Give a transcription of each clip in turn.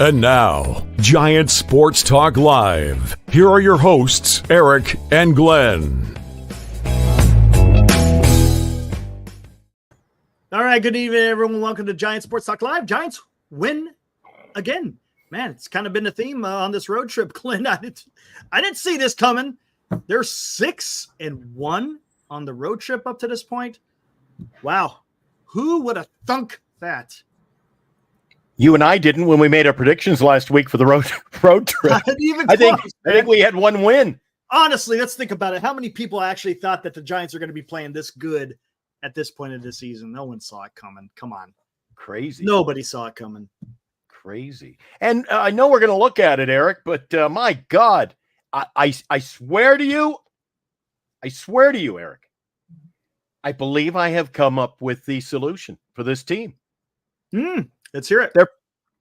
And now, Giants Sports Talk Live. Here are your hosts, Eric and Glenn. All right, good evening, everyone. Welcome to Giants Sports Talk Live. Giants win again. Man, it's kind of been the theme on this road trip, Glenn. I didn't see this coming. They're 6-1 on the road trip up to this point. Wow. Who would have thunk that? You and I didn't when we made our predictions last week for the road trip. I think we had one win. Honestly, let's think about it. How many people actually thought that the Giants are going to be playing this good at this point of the season? No one saw it coming. Come on. Crazy. Nobody saw it coming. Crazy. And I know we're going to look at it, Eric, but my God, I swear to you, Eric, I believe I have come up with the solution for this team. Let's hear it.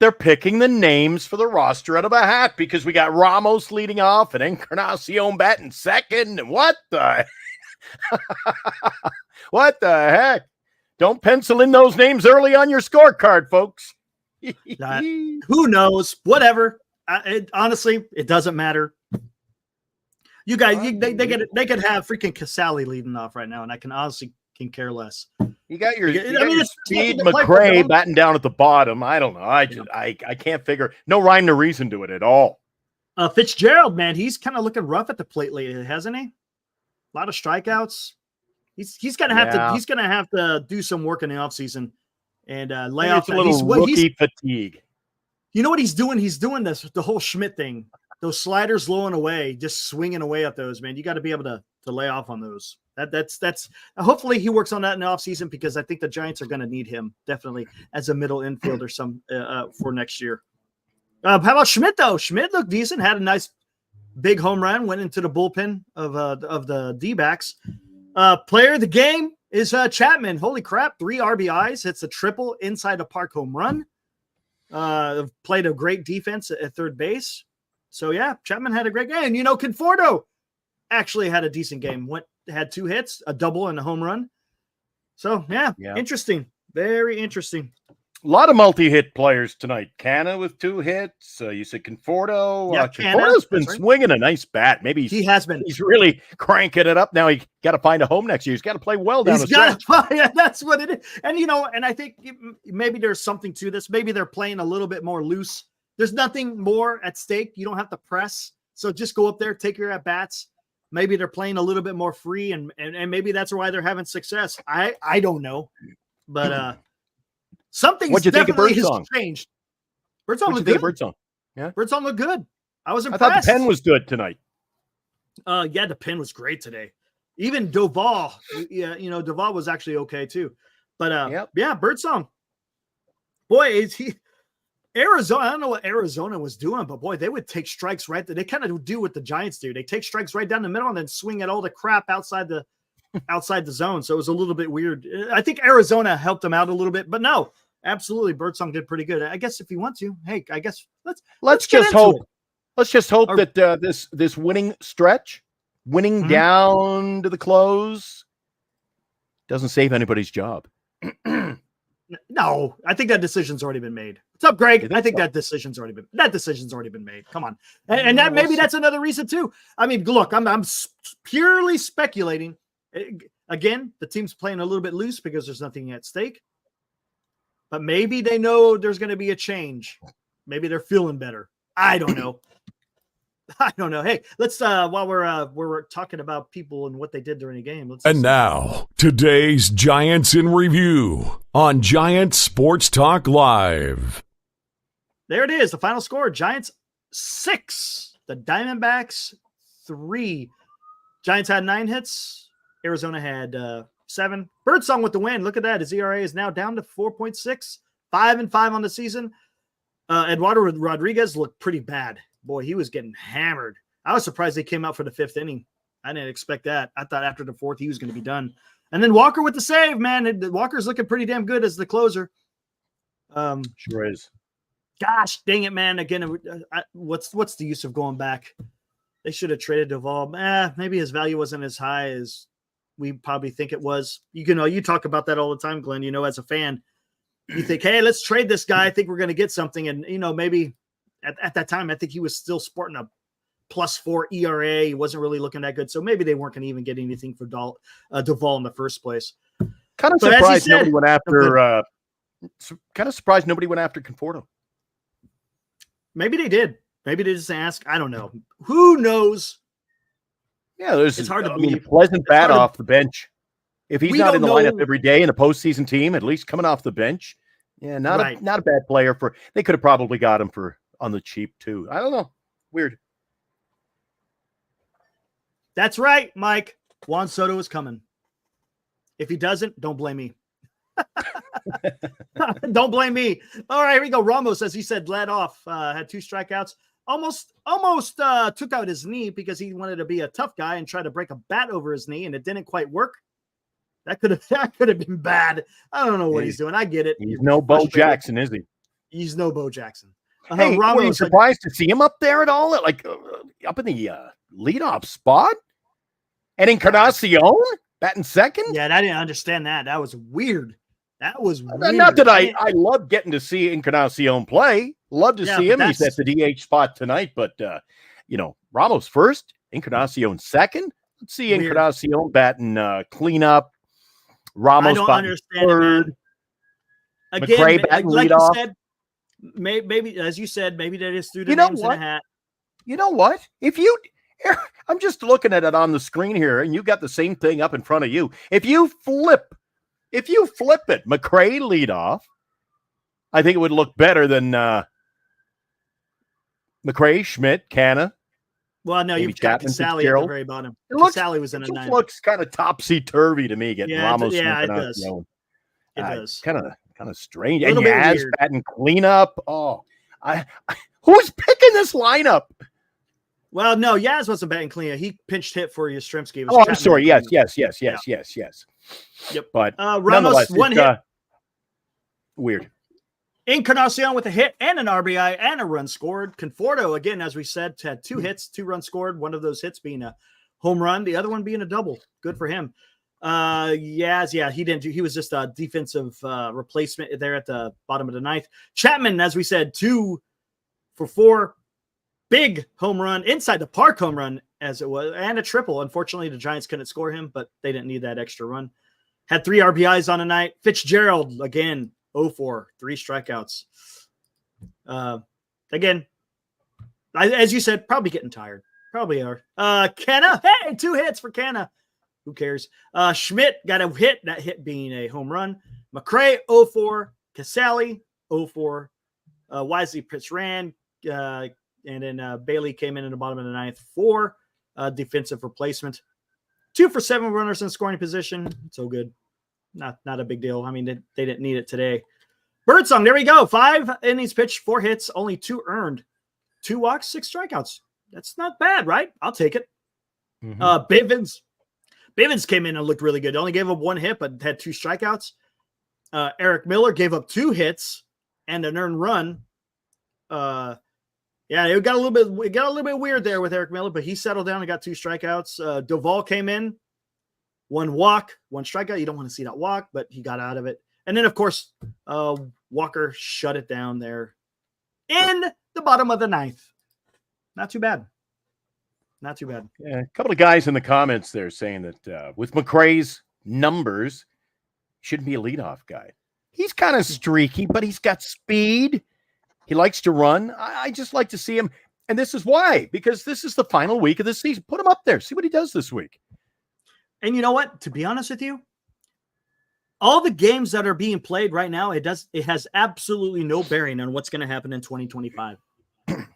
They're picking the names for the roster out of a hat because we got Ramos leading off and Encarnacion batting second. And what the heck? Don't pencil in those names early on your scorecard, folks. Who knows? Whatever. Honestly, it doesn't matter. You guys, they could have freaking Casale leading off right now, and I can honestly care less. You got your Speed McRae batting down at the bottom. I don't know. I can't figure. No rhyme or reason to it at all. Fitzgerald, man, he's kind of looking rough at the plate lately, hasn't he? A lot of strikeouts. He's gonna have to do some work in the offseason and lay off a little rookie fatigue. You know what he's doing? He's doing the whole Schmidt thing. Those sliders blowing away, just swinging away at those, man. You got to be able to lay off on those. That's hopefully he works on that in the offseason because I think the Giants are going to need him definitely as a middle infielder for next year. How about Schmidt though? Schmidt looked decent, had a nice big home run, went into the bullpen of the D-backs. Player of the game is Chapman. Holy crap, 3 RBIs, hits a triple inside the park home run. Played a great defense at third base. So yeah, Chapman had a great game. And Conforto actually had a decent game. Had 2 hits, a double and a home run. So yeah. Interesting. Very interesting. A lot of multi-hit players tonight. Canna with 2 hits. You said Conforto. Yeah, Conforto's been swinging a nice bat. Maybe he has been. He's really cranking it up now. He got to find a home next year. He's got to play well down the stretch. That's what it is. And and I think maybe there's something to this. Maybe they're playing a little bit more loose. There's nothing more at stake. You don't have to press. So just go up there, take your at-bats. Maybe they're playing a little bit more free, and maybe that's why they're having success. I don't know. But something's definitely has changed. Birdsong looked good. Birdsong? Yeah. Birdsong looked good. I was impressed. I thought the pen was good tonight. Yeah, the pen was great today. Even Doval, Doval was actually okay too. But yeah, Birdsong. Boy, is he Arizona, I don't know what Arizona was doing, but boy, they would take strikes right there. They kind of do what the Giants do. They take strikes right down the middle and then swing at all the crap outside the zone. So it was a little bit weird. I think Arizona helped them out a little bit, but no, absolutely. Birdsong did pretty good. I guess if you want to, hey, I guess let's just hope. Let's just hope that this winning stretch, down to the close, doesn't save anybody's job. No, I think that decision's already been made. What's up, Greg? I think that decision's already been made. Come on, and that maybe that's another reason too. I mean, look, I'm purely speculating. Again, the team's playing a little bit loose because there's nothing at stake. But maybe they know there's going to be a change. Maybe they're feeling better. I don't know. Hey, let's while we're talking about people and what they did during the game. Now, today's Giants in review on Giants Sports Talk Live. There it is. The final score: Giants 6, the Diamondbacks 3. Giants had 9 hits. Arizona had 7. Birdsong with the win. Look at that. His ERA is now down to 4.6, 5-5 on the season. Eduardo Rodriguez looked pretty bad. Boy, he was getting hammered. I was surprised they came out for the 5th inning. I didn't expect that. I thought after the 4th he was going to be done. And then Walker with the save, man. Walker's looking pretty damn good as the closer. Sure is. Gosh, dang it, man. Again, what's the use of going back? They should have traded Doval. Maybe his value wasn't as high as we probably think it was. You talk about that all the time, Glenn. As a fan, you think, hey, let's trade this guy. I think we're going to get something. And, maybe At that time, I think he was still sporting a +4 ERA. He wasn't really looking that good. So maybe they weren't going to even get anything for Duvall in the first place. Kind of surprised nobody went after. Kind of surprised nobody went after Conforto. Maybe they did. Maybe they just asked. I don't know. Who knows? Yeah, it's hard to believe. A pleasant bat off the bench. If he's not in the lineup every day in a postseason team, at least coming off the bench, not a bad player for. They could have probably got him on the cheap too. I don't know. Weird. That's right, Mike. Juan Soto is coming. If he doesn't, don't blame me. Don't blame me. All right, here we go. Ramos, as he said, led off, had 2 strikeouts. Almost took out his knee because he wanted to be a tough guy and try to break a bat over his knee, and it didn't quite work. That could have been bad. I don't know what he's doing. I get it. He's no Bo Jackson, is he? He's no Bo Jackson. Hey, Ramos, were you surprised to see him up there at all? Like up in the leadoff spot? And Encarnacion batting second? Yeah, I didn't understand that. That was weird. That was weird. Not that I love getting to see Encarnacion play. Love to see him. He's at the DH spot tonight, but Ramos first, Encarnacion second. Let's see Encarnacion batting cleanup. Ramos batting third. Again, McRae batting like leadoff. You said, maybe as you said, maybe they just threw the names in a hat. You know what? I'm just looking at it on the screen here, and you got the same thing up in front of you. If you flip it, McRae leadoff, I think it would look better than McRae, Schmidt, Canna. Well, no, you've got Casali at the very bottom. Casali was in a 9. It looks kind of topsy-turvy to me getting Ramos. Yeah, it does. It does. Kind of strange. And Yaz batting cleanup. Oh, who's picking this lineup? Well, no, Yaz wasn't batting cleanup. He pinched hit for Yastrzemski. Oh, I'm sorry. Yes. Yep. But Ramos, 1 hit. Weird. Encarnacion with a hit and an RBI and a run scored. Conforto, again, as we said, had 2 hits, 2 runs scored. One of those hits being a home run, the other one being a double. Good for him. He didn't do. He was just a defensive replacement there at the bottom of the 9th. Chapman, as we said, 2 for 4. Big home run, inside the park home run as it was, and a triple. Unfortunately, the Giants couldn't score him, but they didn't need that extra run. Had 3 RBIs on a night. Fitzgerald, again, 0-4, 3 strikeouts. Again, as you said, probably getting tired. Probably are. Canna, hey, 2 hits for Canna. Who cares? Schmidt got a hit, that hit being a home run. McRae, 0-4. Casali, 0-4. Wisely pitch ran. And then Bailey came in the bottom of the 9th for defensive replacement. 2 for 7 runners in scoring position. So good. Not a big deal. I mean, they didn't need it today. Birdsong, there we go. 5 innings pitched, 4 hits, only 2 earned. 2 walks, 6 strikeouts. That's not bad, right? I'll take it. Mm-hmm. Bivens came in and looked really good. Only gave up 1 hit, but had 2 strikeouts. Eric Miller gave up 2 hits and an earned run. Yeah, it got a little bit weird there with Eric Miller, but he settled down and got 2 strikeouts. Duvall came in, 1 walk, 1 strikeout. You don't want to see that walk, but he got out of it. And then, of course, Walker shut it down there in the bottom of the 9th. Not too bad. Yeah, a couple of guys in the comments there saying that with McRae's numbers, shouldn't be a leadoff guy. He's kind of streaky, but he's got speed. He likes to run. I just like to see him. And this is why, because this is the final week of the season. Put him up there. See what he does this week. And you know what? To be honest with you, all the games that are being played right now, it has absolutely no bearing on what's going to happen in 2025.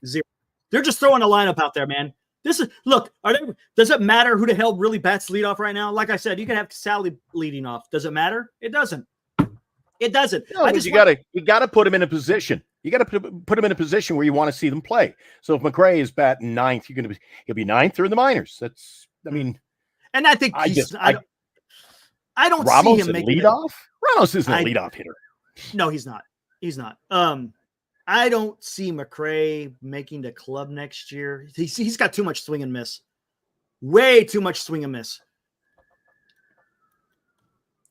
0. They're just throwing a lineup out there, man. Does it matter who the hell really bats leadoff right now? Like I said, you can have Sally leading off. Does it matter? It doesn't. It doesn't. No, you gotta put him in a position. You got to put him in a position where you want to see them play. So if McRae is batting 9th, he'll be 9th or in the minors. And I think I don't Ramos see him making leadoff. Ramos isn't a leadoff hitter. No, he's not. I don't see McRae making the club next year. He's got too much swing and miss. Way too much swing and miss.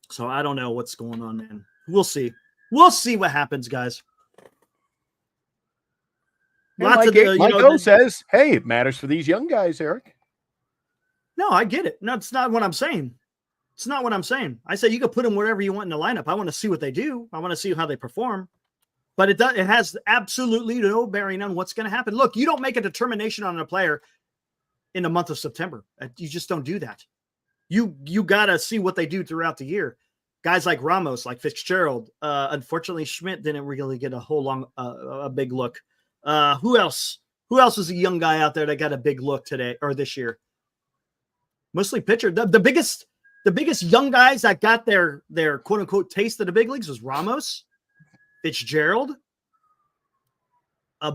So I don't know what's going on, man. We'll see. We'll see what happens, guys. Lots of Mike says, hey, it matters for these young guys, Eric. No, I get it. No, it's not what I'm saying. It's not what I'm saying. I say you can put them wherever you want in the lineup. I want to see what they do. I want to see how they perform. But it has absolutely no bearing on what's going to happen. Look, you don't make a determination on a player in the month of September. You just don't do that. You got to see what they do throughout the year. Guys like Ramos, like Fitzgerald. Unfortunately, Schmidt didn't really get a big look. Who else? Who else was a young guy out there that got a big look today or this year? Mostly pitcher. The biggest young guys that got their quote unquote taste of the big leagues was Ramos, Fitzgerald,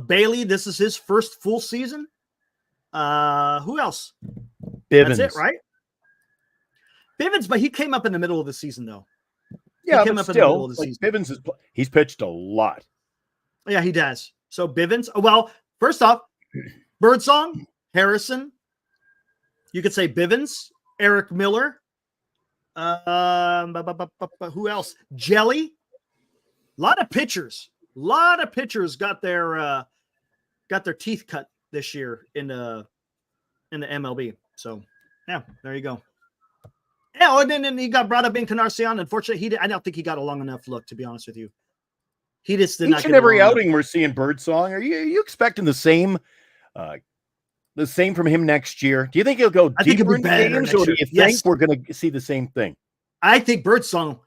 Bailey. This is his first full season. Who else? Bivens. That's it, right? Bivens, but he came up in the middle of the season, though. Yeah, but still, Bivens he's pitched a lot. Yeah, he does. So Bivens. Well, first off, Birdsong, Harrison. You could say Bivens, Eric Miller. Who else? Jelly. A lot of pitchers. A lot of pitchers got their teeth cut this year in the MLB. So yeah, there you go. Yeah, and then he got brought up in Encarnacion. Unfortunately, I don't think he got a long enough look, to be honest with you. He just did not. Each and every outing we're seeing Birdsong. Are you expecting the same from him next year? Do you think he'll go deeper into games, or do you think we're going to see the same thing? I think Birdsong's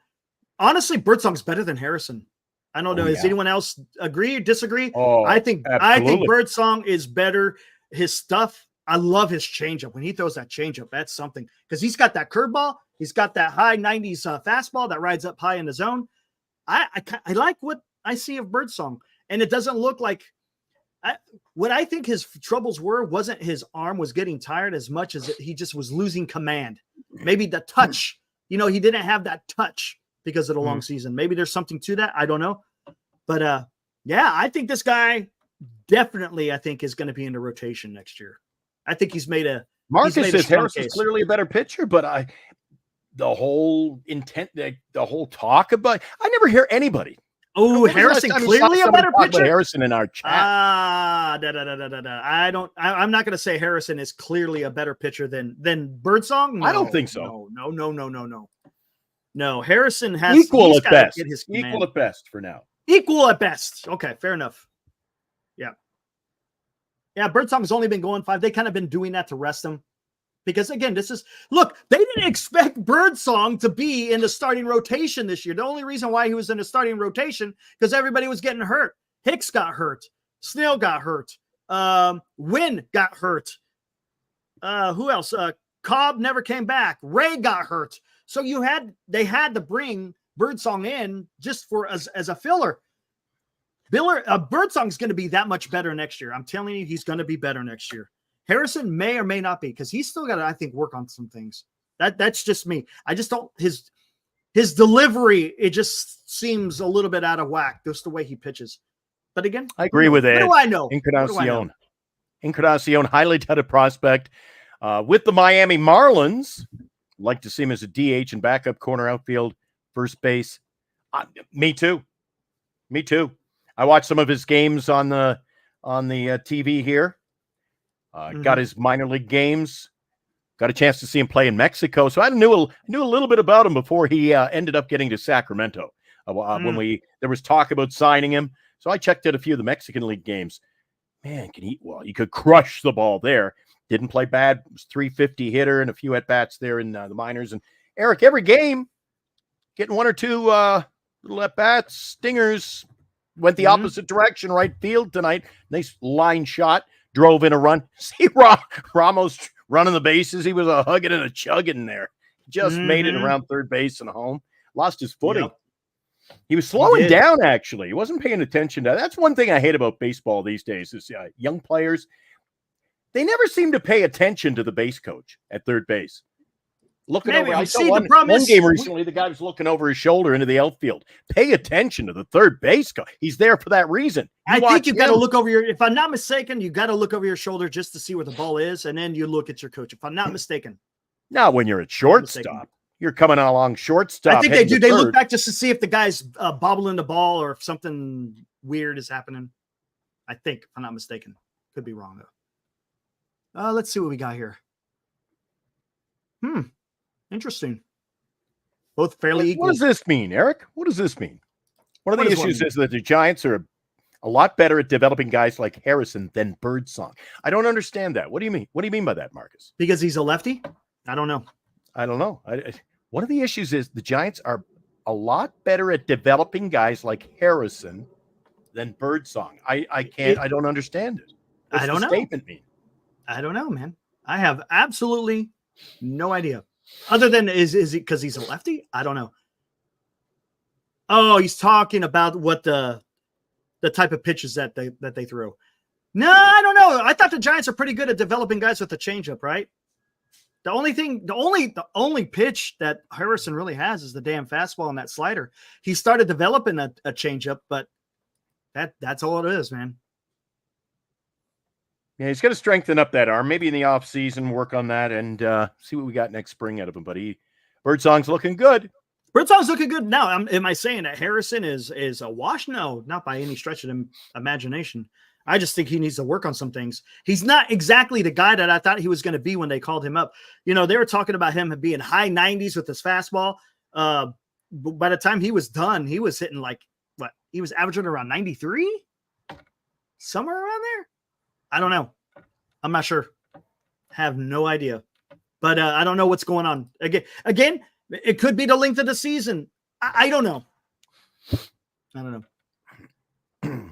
better than Harrison. I don't know. Does anyone else agree or disagree? I think Birdsong is better. His stuff. I love his changeup. When he throws that changeup, that's something, because he's got that curveball. He's got that high 90s fastball that rides up high in the zone. I like what I see of Birdsong, and it doesn't look like what I think his troubles wasn't his arm was getting tired as much as he just was losing command. Maybe the touch. He didn't have that touch because of the long season. Maybe there's something to that. I don't know. But yeah, I think this guy definitely, is going to be in the rotation next year. I think he's made a Marcus says Harrison's clearly a better pitcher, but the whole talk about, I never hear anybody. Oh, Harrison clearly a better pitcher. Harrison in our chat. I'm not going to say Harrison is clearly a better pitcher than Birdsong. No, I don't think so. No, Harrison has equal at best. Equal at best for now. Equal at best. Okay, fair enough. Yeah, Birdsong's only been going 5. They kind of been doing that to rest him. Because, again, they didn't expect Birdsong to be in the starting rotation this year. The only reason why he was in the starting rotation, because everybody was getting hurt. Hicks got hurt. Snell got hurt. Wynn got hurt. Who else? Cobb never came back. Ray got hurt. So they had to bring Birdsong in just as a filler. Birdsong's going to be that much better next year. I'm telling you, he's going to be better next year. Harrison may or may not be, because he's still got to, I think, work on some things. That's just me. I just don't, his delivery, it just seems a little bit out of whack, just the way he pitches. But again, I agree with Ed. What do I know? Encarnacion, highly touted prospect with the Miami Marlins. Like to see him as a DH and backup corner outfield, first base. Me too. I watched some of his games on the TV here. Got his minor league games. Got a chance to see him play in Mexico. So I knew a little bit about him before he ended up getting to Sacramento. When there was talk about signing him. So I checked out a few of the Mexican League games. Man, he could crush the ball there. Didn't play bad. Was 350 hitter and a few at-bats there in the minors. And Eric, every game, getting one or two little at-bats, stingers. Went the opposite direction, right field tonight. Nice line shot. Drove in a run. See Ramos running the bases. He was a hugging and a chugging there. Just made it around third base and home. Lost his footing. Yep. He was slowing down, actually. He wasn't paying attention to that. That's one thing I hate about baseball these days is young players. They never seem to pay attention to the base coach at third base. Looking over. I saw one game recently, the guy was looking over his shoulder into the outfield. Pay attention to the third base coach. He's there for that reason. I think you've got to look over if I'm not mistaken, you got to look over your shoulder just to see where the ball is, and then you look at your coach. If I'm not mistaken. Now, when you're at shortstop, you're coming along shortstop. I think they do. They look back just to see if the guy's bobbling the ball or if something weird is happening. I think, if I'm not mistaken. Could be wrong, though. Let's see what we got here. Interesting. Both fairly equal. What does this mean, Eric? What does this mean? One of the issues is that the Giants are a lot better at developing guys like Harrison than Birdsong. I don't understand that. What do you mean? What do you mean by that, Marcus? Because he's a lefty? I don't know. One of the issues is the Giants are a lot better at developing guys like Harrison than Birdsong. I don't understand it. What's I don't the know. Statement mean? I don't know, man. I have absolutely no idea. Other than is it because he's a lefty? I don't know. Oh, he's talking about what the type of pitches that they throw. No, I don't know. I thought the Giants are pretty good at developing guys with the changeup, right? The only pitch that Harrison really has is the damn fastball and that slider. He started developing a changeup, but that's all it is, man. Yeah, he's got to strengthen up that arm. Maybe in the offseason, work on that and see what we got next spring out of him. But Birdsong's looking good. Birdsong's looking good now. Am I saying that Harrison is a wash? No, not by any stretch of imagination. I just think he needs to work on some things. He's not exactly the guy that I thought he was going to be when they called him up. You know, they were talking about him being high 90s with his fastball. By the time he was done, he was hitting he was averaging around 93, somewhere around there. I don't know. I'm not sure. Have no idea. But I don't know what's going on. Again, it could be the length of the season. I don't know. I don't know.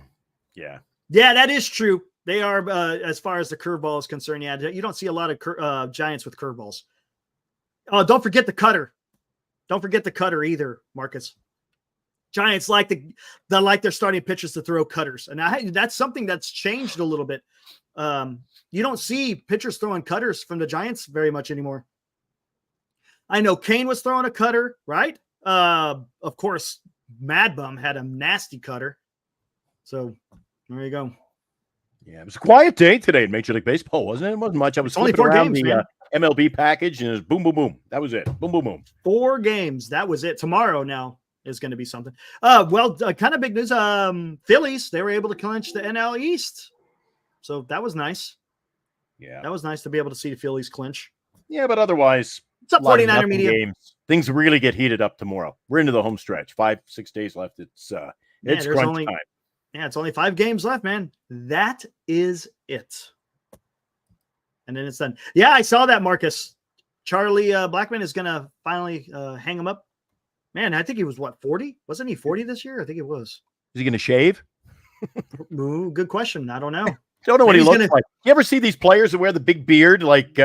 Yeah. Yeah, that is true. They are, as far as the curveball is concerned. Yeah, you don't see a lot of Giants with curveballs. Oh, don't forget the cutter. Don't forget the cutter either, Marcus. Giants like their starting pitchers to throw cutters, and that's something that's changed a little bit. You don't see pitchers throwing cutters from the Giants very much anymore. I know Kane was throwing a cutter, right? Of course, Mad Bum had a nasty cutter. So there you go. Yeah, it was a quiet day today in Major League Baseball, wasn't it? It wasn't much. I was only 4 around games, the MLB package, and it was boom, boom, boom. That was it. Boom, boom, boom. 4 games. That was it. Tomorrow now is going to be something. Kind of big news. Phillies, they were able to clinch the NL East. So that was nice. Yeah. That was nice to be able to see the Phillies clinch. Yeah, but otherwise, what's up, 49er Media? Games. Things really get heated up tomorrow. We're into the home stretch. 5-6 days left. It's crunch time. Yeah, it's only 5 games left, man. That is it. And then it's done. Yeah, I saw that, Marcus. Charlie Blackman is going to finally hang him up. Man, I think he was, 40? Wasn't he 40 this year? I think it was. Is he going to shave? Ooh, good question. I don't know. Don't know what he looks like. You ever see these players that wear the big beard like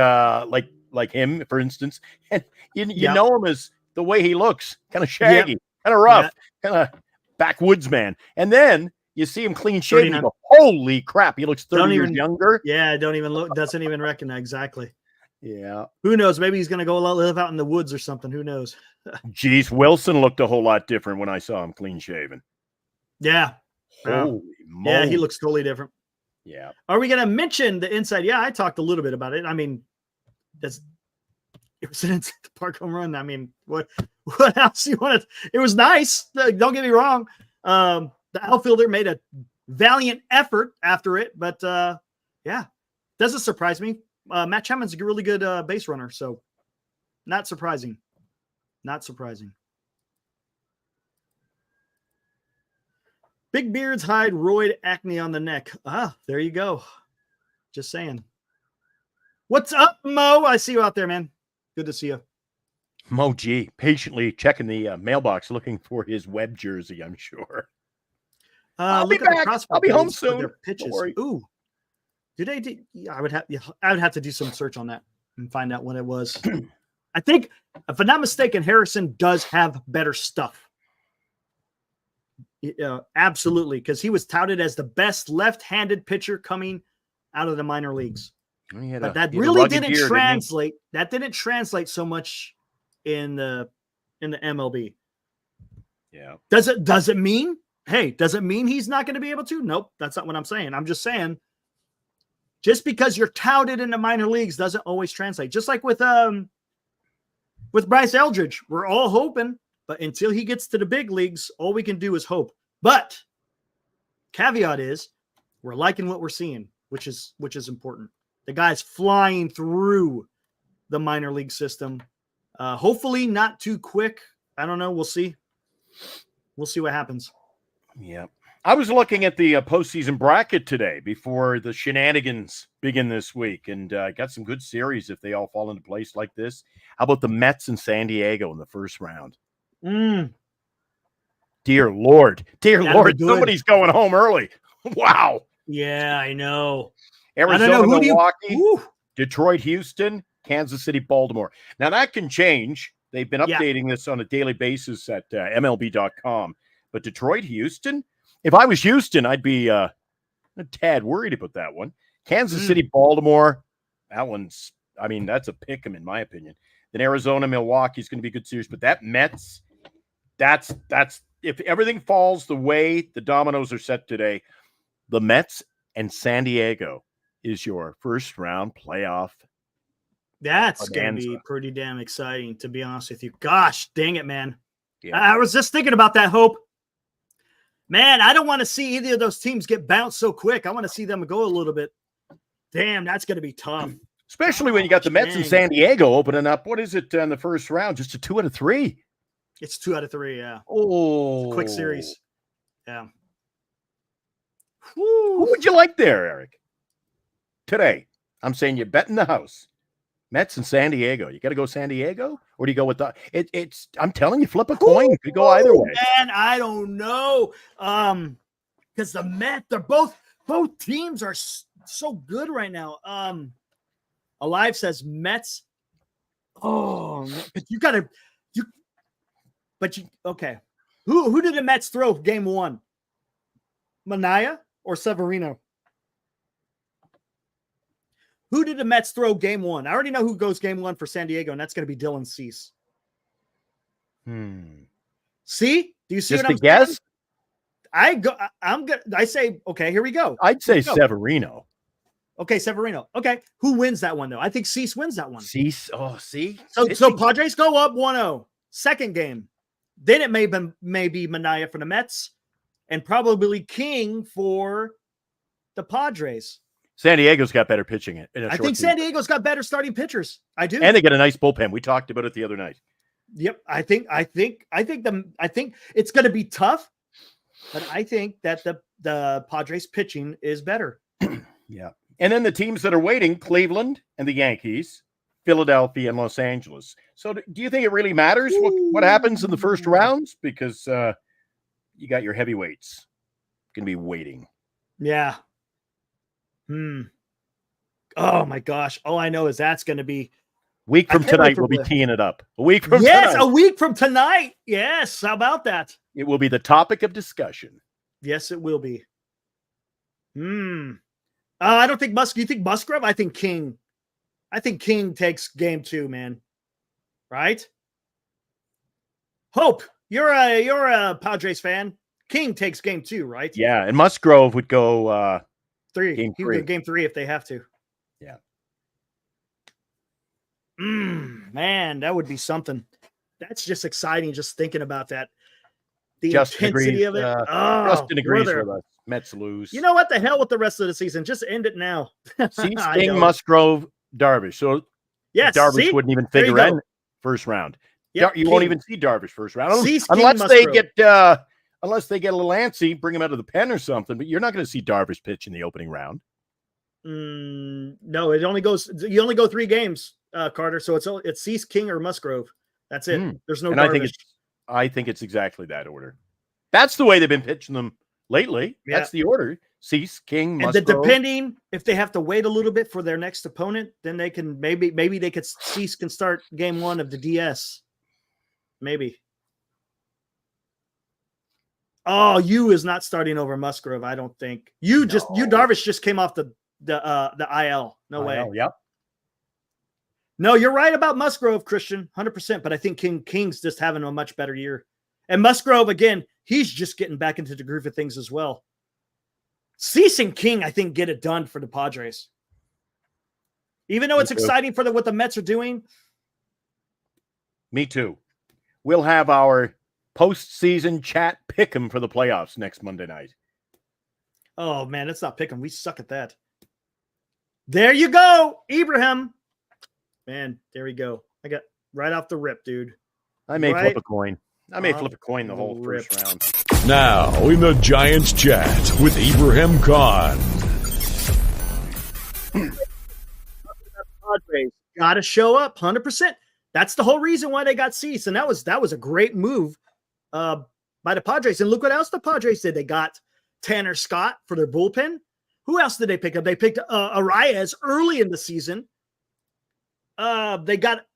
him, for instance? And you know him as the way he looks, kind of shaggy, kind of rough, kind of backwoods man. And then you see him clean shaven. You go, holy crap, he looks 30 years younger. Yeah, don't even look. Doesn't even recognize exactly. Yeah. Who knows? Maybe he's going to go live out in the woods or something. Who knows? Geez, Wilson looked a whole lot different when I saw him clean shaven. Yeah. Holy moly. Yeah, he looks totally different. Yeah. Are we going to mention the inside? Yeah, I talked a little bit about it. I mean, it was an inside the park home run. I mean, what else you want to? It was nice. Don't get me wrong. The outfielder made a valiant effort after it, but yeah, doesn't surprise me. Matt Chapman's a really good base runner, so not surprising. Not surprising. Big beards hide roid acne on the neck. There you go. Just saying. What's up, Mo? I see you out there, man. Good to see you. Mo G, patiently checking the mailbox, looking for his web jersey, I'm sure. I'll be back. I'll be home soon. Their pitches. Ooh. I would have to do some search on that and find out what it was. I think, if I'm not mistaken, Harrison does have better stuff. Absolutely, because he was touted as the best left-handed pitcher coming out of the minor leagues. But that really didn't translate. That didn't translate so much in the MLB. Yeah. Does it mean? Hey, does it mean he's not going to be able to? Nope, that's not what I'm saying. I'm just saying, just because you're touted in the minor leagues doesn't always translate. Just like with Bryce Eldridge, we're all hoping, but until he gets to the big leagues, all we can do is hope. But caveat is, We're liking what we're seeing, which is important. The guy's flying through the minor league system. Hopefully not too quick. I don't know. We'll see. We'll see what happens. Yeah. I was looking at the postseason bracket today before the shenanigans begin this week, and got some good series if they all fall into place like this. How about the Mets and San Diego in the first round? Dear Lord. Somebody's going home early. Wow. Yeah, I know. Arizona, Milwaukee, Detroit, Houston, Kansas City, Baltimore. Now, that can change. They've been updating this on a daily basis at MLB.com. But Detroit, Houston, if I was Houston, I'd be a tad worried about that one. Kansas City, Baltimore, that one's, that's a pick 'em in my opinion. Then Arizona, Milwaukee is going to be a good series. But that Mets, that's if everything falls the way the dominoes are set today, the Mets and San Diego is your first round playoff. That's going to be pretty damn exciting, to be honest with you. Gosh, dang it, man. Yeah. I was just thinking about that, Hope. Man, I don't want to see either of those teams get bounced so quick. I want to see them go a little bit. Damn, that's going to be tough. Especially when you got the Mets and San Diego opening up. What is it in the first round? Just a 2 out of 3? It's 2 out of 3, yeah. Oh. It's a quick series. Yeah. Who would you like there, Eric? Today, I'm saying you bet in the house. Mets and San Diego. You got to go San Diego, or do you go with the? It's. I'm telling you, flip a coin. You could go either way. Man, I don't know. Because the Mets, they're both teams are so good right now. Alive says Mets. Oh, but okay. Who did the Mets throw game 1? Manaea or Severino? Who did the Mets throw game 1? I already know who goes game 1 for San Diego, and that's going to be Dylan Cease. See? Do you see just what I'm guess? saying? I say, okay, here we go. I'd say Severino. Okay, Severino. Okay. Who wins that one, though? I think Cease wins that one. Cease. Oh, see? So Padres go up 1-0. Second game. Then it may be Manaea for the Mets and probably King for the Padres. San Diego's got better pitching. I think San Diego's got better starting pitchers. I do. And they got a nice bullpen. We talked about it the other night. Yep. I think it's going to be tough, but I think that the Padres pitching is better. Yeah. And then the teams that are waiting, Cleveland and the Yankees, Philadelphia and Los Angeles. So do you think it really matters what happens in the first rounds? Because you got your heavyweights going to be waiting. Yeah. Oh my gosh. All I know is that's going to be week from tonight. We'll be teeing it up. A week from tonight. A week from tonight. Yes. How about that? It will be the topic of discussion. Yes, it will be. I don't think Musk. You think Musgrove? I think King. I think King takes game 2, man. Right? Hope, you're a Padres fan. King takes game 2, right? Yeah, and Musgrove would go 3. Game 3. He would go game 3 if they have to. Yeah. Man, that would be something. That's just exciting just thinking about that. The Justin intensity agrees, of it. Justin agrees with us. Mets lose. You know what? The hell with the rest of the season. Just end it now. Cease, King, Musgrove, Darvish. So yes, Darvish wouldn't even figure in first round. Yep, you won't even see Darvish first round unless they get a little antsy, bring him out of the pen or something. But you're not going to see Darvish pitch in the opening round. No, you only go 3 games, Carter. So it's Cease, King, or Musgrove. That's it. There's no. And Darvish. I think it's exactly that order. That's the way they've been pitching them lately. Yeah. That's the order. Cease, King, Musgrove. And depending if they have to wait a little bit for their next opponent, then they can maybe they could Cease can start game 1 of the DS. Maybe. Oh, you is not starting over Musgrove, I don't think. Darvish just came off the IL. No way. Yep. No, you're right about Musgrove, Christian, 100%. But I think King's just having a much better year. And Musgrove, again, he's just getting back into the groove of things as well. Cease and King, I think, get it done for the Padres. Even though it's exciting for what the Mets are doing. Me too. We'll have our postseason chat pick'em for the playoffs next Monday night. Oh, man, let's not pick them. We suck at that. There you go, Ibrahim. Man, there we go. I got right off the rip, dude. I may flip a coin. I may flip a coin the whole first round. Now, in the Giants chat with Ibrahim Khan. Padres got to show up 100%. That's the whole reason why they got Cease. And that was a great move by the Padres. And look what else the Padres did. They got Tanner Scott for their bullpen. Who else did they pick up? They picked Arias early in the season. They got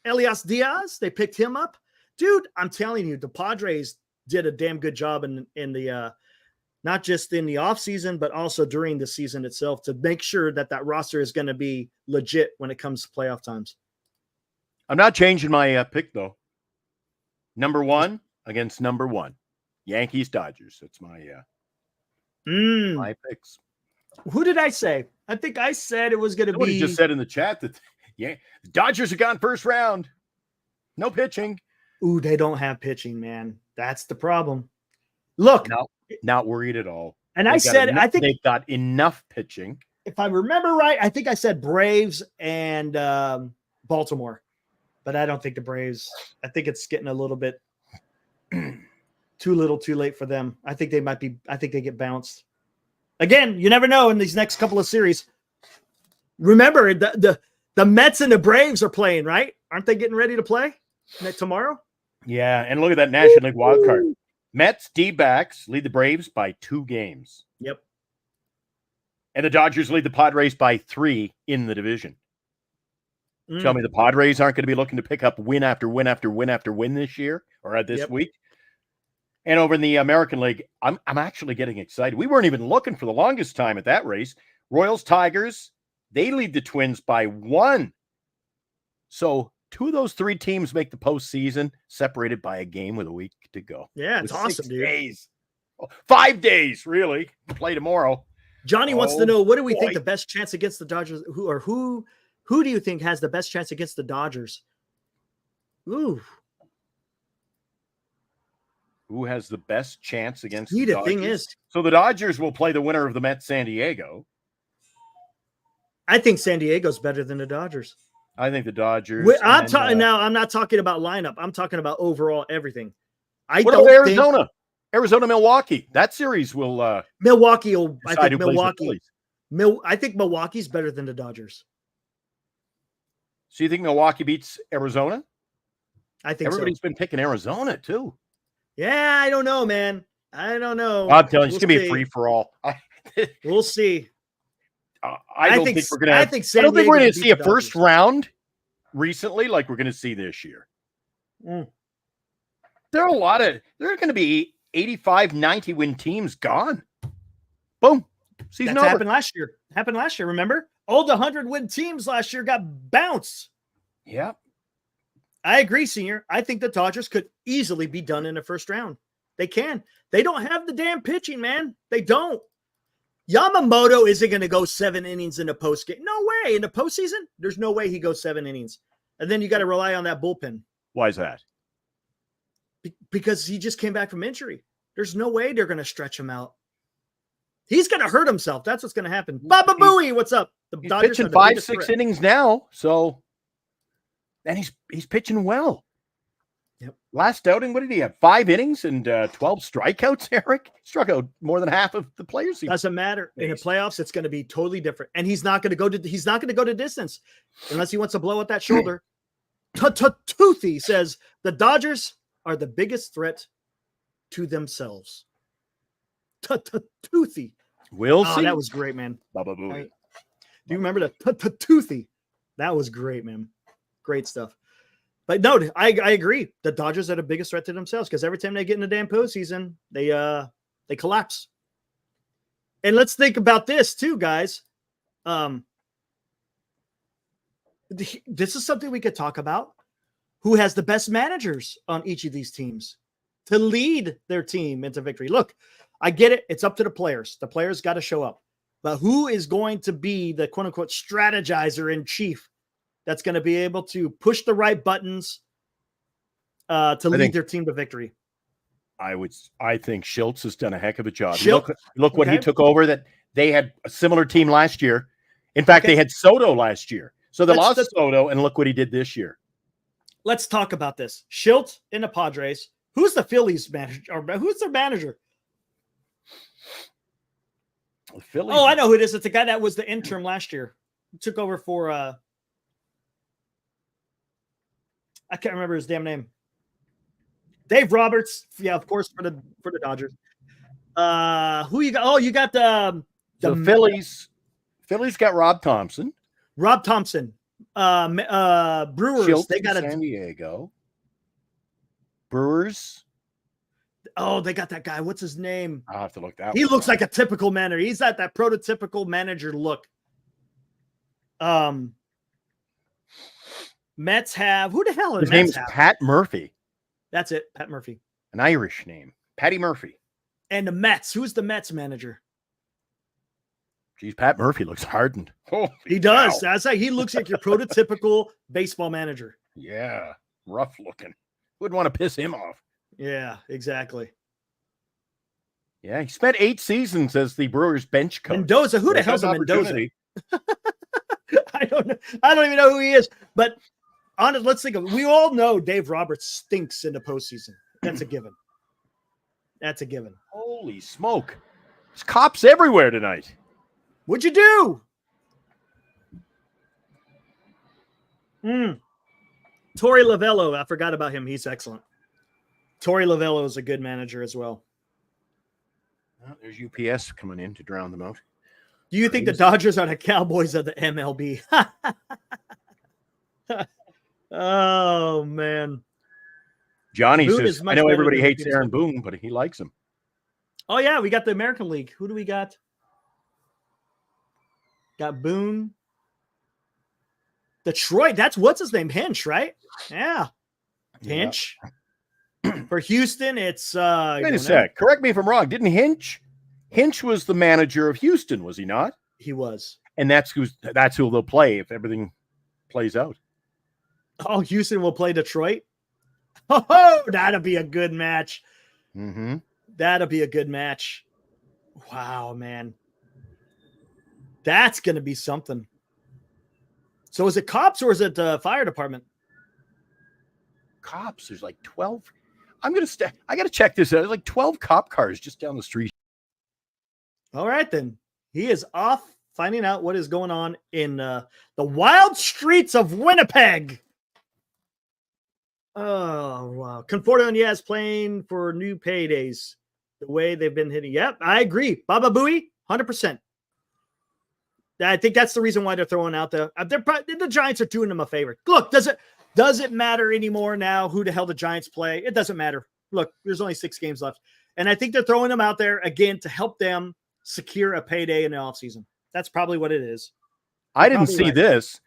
Elias Diaz. They picked him up. Dude, I'm telling you, the Padres did a damn good job in the not just in the offseason, but also during the season itself to make sure that roster is going to be legit when it comes to playoff times. I'm not changing my pick, though. Number 1 against number 1. Yankees, Dodgers. That's my my picks. Who did I say? I think I said it was going to be. Somebody just said in the chat that Dodgers are gone first round. No pitching. Ooh, they don't have pitching, man. That's the problem. Look. Not worried at all. And I said, I think they've got enough pitching. If I remember right, I think I said Braves and Baltimore, but I don't think the Braves. I think it's getting a little bit too little, too late for them. I think they might be. I think they get bounced. Again, you never know in these next couple of series. Remember, the Mets and the Braves are playing, right? Aren't they getting ready to play tomorrow? Yeah, and look at that National League wild card. Mets, D-backs lead the Braves by 2 games. Yep. And the Dodgers lead the Padres by 3 in the division. Tell me the Padres aren't going to be looking to pick up win after win after win after win this year or this week. And over in the American League, I'm actually getting excited. We weren't even looking for the longest time at that race. Royals, Tigers, they lead the Twins by 1. So 2 of those 3 teams make the postseason, separated by a game with a week to go. Yeah, it's awesome, dude. 6 days. 5 days, really. Play tomorrow. Johnny wants to know, what do we think the best chance against the Dodgers? Who do you think has the best chance against the Dodgers? Ooh. Who has the best chance against the Dodgers? Thing is, so the Dodgers will play the winner of the Mets San Diego. I think San Diego's better than the Dodgers. I think the Dodgers. I'm talking now. I'm not talking about lineup. I'm talking about overall everything. What about Arizona? Arizona, Milwaukee. That series will. Milwaukee will. I think Milwaukee. I think Milwaukee's better than the Dodgers. So you think Milwaukee beats Arizona? I think everybody's been picking Arizona too. Yeah, I don't know, man. I don't know. I'm telling you, it's gonna be a free for all. We'll see. I don't think we're going to see a first round recently like we're going to see this year. There are going to be 85, 90 win teams gone. Boom. Season over. Happened last year. Remember? All the 100 win teams last year got bounced. Yeah. I agree, Senior. I think the Dodgers could easily be done in the first round. They can. They don't have the damn pitching, man. They don't. Yamamoto isn't going to go 7 innings in the postgame. No way. In the postseason, there's no way he goes 7 innings. And then you got to rely on that bullpen. Why is that? Because he just came back from injury. There's no way they're going to stretch him out. He's going to hurt himself. That's what's going to happen. Baba Booey, what's up? He's pitching 5-6 innings now. So, and he's pitching well. Yep. Last outing, what did he have? 5 innings and 12 strikeouts, Eric? Struck out more than half of the players. Doesn't matter. In the playoffs, it's going to be totally different. And he's not going to go to distance unless he wants to blow out that shoulder. Toothy says the Dodgers are the biggest threat to themselves. Toothy. We'll see. That was great, man. Baba Booey. Do you remember the Toothy? That was great, man. Great stuff. But no, I agree. The Dodgers are the biggest threat to themselves because every time they get in the damn postseason, they collapse. And let's think about this too, guys. This is something we could talk about. Who has the best managers on each of these teams to lead their team into victory? Look, I get it. It's up to the players. The players got to show up. But who is going to be the quote-unquote strategizer in chief that's going to be able to push the right buttons to lead their team to victory? I think Schultz has done a heck of a job. Schultz? Look what he Okay. took over. That they had a similar team last year. In fact, they had Soto last year. So they lost Soto, and look what he did this year. Let's talk about this. Schultz in the Padres. Who's the Phillies manager? Or who's their manager? The Phillies. Oh, I know who it is. It's the guy that was the interim last year. He took over for I can't remember his damn name. Dave Roberts. Yeah, of course, for the Dodgers. Who you got? Oh, you got the Phillies. Phillies got Rob Thompson. Rob Thompson. Brewers. Schultz they got San Diego. Brewers. Oh, they got that guy. What's his name? I'll have to look that. He looks like a typical manager. He's got that prototypical manager look. Mets have who the hell is his name's Pat Murphy. That's it, Pat Murphy. An Irish name, Patty Murphy. And the Mets. Who's the Mets manager? Geez, Pat Murphy looks hardened. He does. That's like he looks like your prototypical baseball manager. Yeah, rough looking. Wouldn't want to piss him off. Yeah, exactly. Yeah, he spent 8 seasons as the Brewers bench coach. Mendoza. Who the hell's a Mendoza? I don't know. I don't even know who he is. But honestly, let's think of it. We all know Dave Roberts stinks in the postseason. That's a given. That's a given. Holy smoke. There's cops everywhere tonight. What'd you do? Torey Lovello. I forgot about him. He's excellent. Torey Lovello is a good manager as well. Well, there's UPS coming in to drown them out. Do you think the Dodgers are the Cowboys of the MLB? Oh, man. Johnny Boone says, I know everybody hates Aaron Boone, but he likes him. Oh, yeah. We got the American League. Who do we got? Got Boone. Detroit. That's what's his name? Hinch, right? Yeah. Hinch. Yeah. For Houston, it's wait a sec. Correct me if I'm wrong. Didn't Hinch was the manager of Houston, was he not? He was. And that's who they'll play if everything plays out. Oh, Houston will play Detroit. Oh, that'll be a good match. Mm-hmm. That'll be a good match. Wow, man. That's going to be something. So is it cops or is it the fire department? Cops. There's like 12. I got to check this out. There's like 12 cop cars just down the street. All right, then. He is off finding out what is going on in the wild streets of Winnipeg. Oh, wow. Conforto and Yaz playing for new paydays. The way they've been hitting. Yep, I agree. Baba Booey, 100%. I think that's the reason why they're throwing out the Giants are doing them a favor. Look, does it matter anymore now who the hell the Giants play? It doesn't matter. Look, there's only 6 games left. And I think they're throwing them out there again to help them secure a payday in the offseason. That's probably what it is. I didn't see this.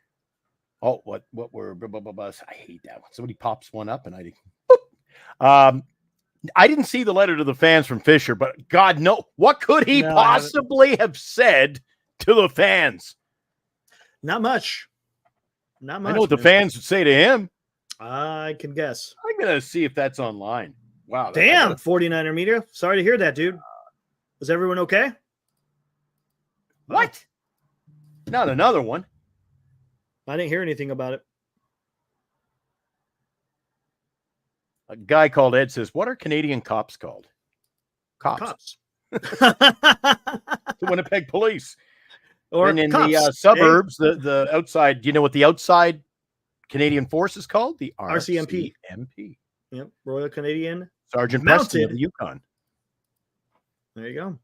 Oh, what were blah, blah, blah, blah. I hate that one. Somebody pops one up and I didn't see the letter to the fans from Fisher, but God, no. What could he possibly have said to the fans? Not much. Not much. I know what the fans would say to him. I can guess. I'm going to see if that's online. Wow. Damn, 49er media. Sorry to hear that, dude. Is everyone okay? What? Not another one. I didn't hear anything about it. A guy called Ed says, what are Canadian cops called? Cops. The Winnipeg police. Or and in cops. the suburbs, the outside, do you know what the outside Canadian force is called? The RCMP. RCMP. Yep. Royal Canadian Sergeant Mounted. Preston of the Yukon. There you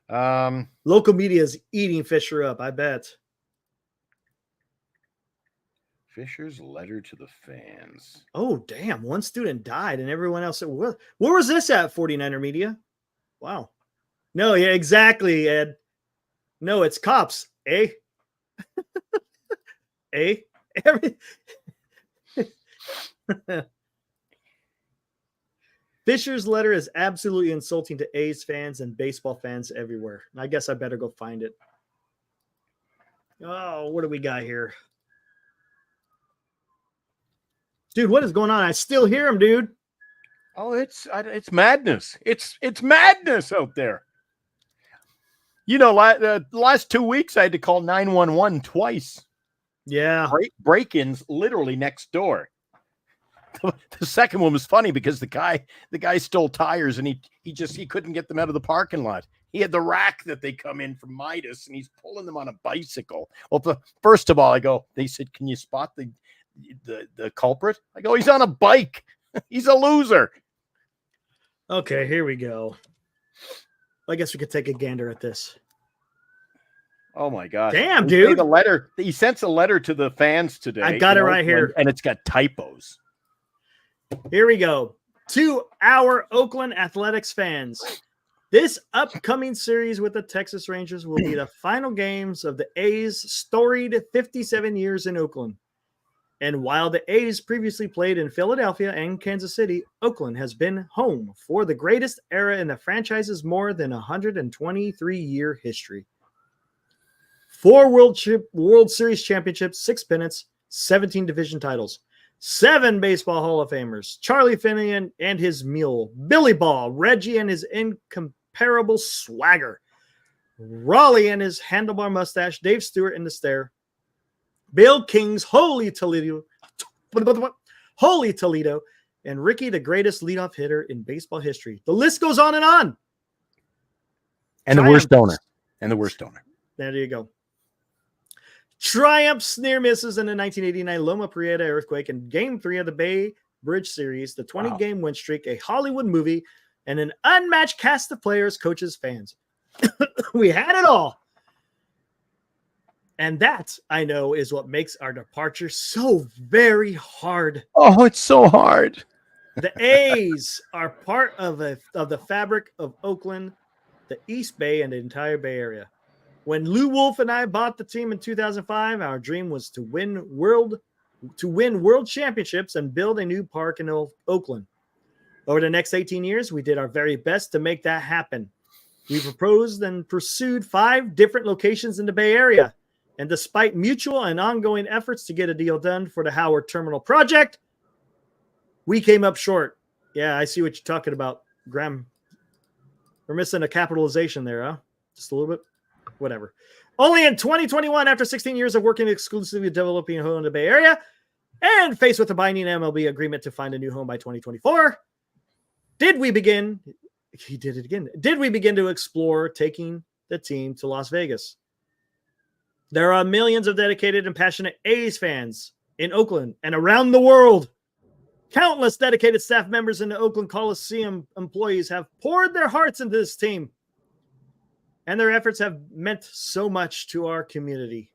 go. Local media is eating Fisher up, I bet. Fisher's letter to the fans. Oh, damn. One student died and everyone else said, where was this at, 49er media? Wow. No, yeah, exactly, Ed. No, it's cops. Eh? Eh? Fisher's letter is absolutely insulting to A's fans and baseball fans everywhere. I guess I better go find it. Oh, what do we got here? Dude, what is going on? I still hear him, dude. Oh, it's madness. It's madness out there. You know, the last 2 weeks I had to call 911 twice. Yeah. Break-ins literally next door. The second one was funny because the guy stole tires and he couldn't get them out of the parking lot. He had the rack that they come in from Midas and he's pulling them on a bicycle. Well, first of all, they said, "Can you spot the culprit?" I go, "He's on a bike. He's a loser." Okay, here we go. I guess we could take a gander at this. Oh my gosh. Damn, dude. He sent a letter to the fans today. I got it right here. And it's got typos. Here we go. To our Oakland Athletics fans, this upcoming series with the Texas Rangers will be the final games of the A's storied 57 years in Oakland. And while the A's previously played in Philadelphia and Kansas City, Oakland has been home for the greatest era in the franchise's more than 123-year history. 4 World Series championships, 6 pennants, 17 division titles, 7 Baseball Hall of Famers, Charlie Finnegan and his mule, Billy Ball, Reggie and his incomparable swagger, Raleigh and his handlebar mustache, Dave Stewart and the stare, Bill King's Holy Toledo, and Ricky, the greatest leadoff hitter in baseball history. The list goes on and on. And the worst donor. There you go. Triumphs, near misses in the 1989 Loma Prieta earthquake and Game 3 of the Bay Bridge Series, the 20-game win streak, a Hollywood movie, and an unmatched cast of players, coaches, fans. We had it all. And that, I know, is what makes our departure so very hard. Oh, it's so hard. The A's are part of the fabric of Oakland, the East Bay, and the entire Bay Area. When Lou Wolf and I bought the team in 2005, our dream was to win world championships and build a new park in Oakland. Over the next 18 years, we did our very best to make that happen. We proposed and pursued 5 different locations in the Bay Area. And despite mutual and ongoing efforts to get a deal done for the Howard Terminal project, we came up short. Yeah, I see what you're talking about, Graham. We're missing a capitalization there, huh? Just a little bit. Whatever. Only in 2021, after 16 years of working exclusively developing a home in the Bay Area, and faced with a binding MLB agreement to find a new home by 2024, did we begin to explore taking the team to Las Vegas. There are millions of dedicated and passionate A's fans in Oakland and around the world. Countless dedicated staff members and the Oakland Coliseum employees have poured their hearts into this team, and their efforts have meant so much to our community.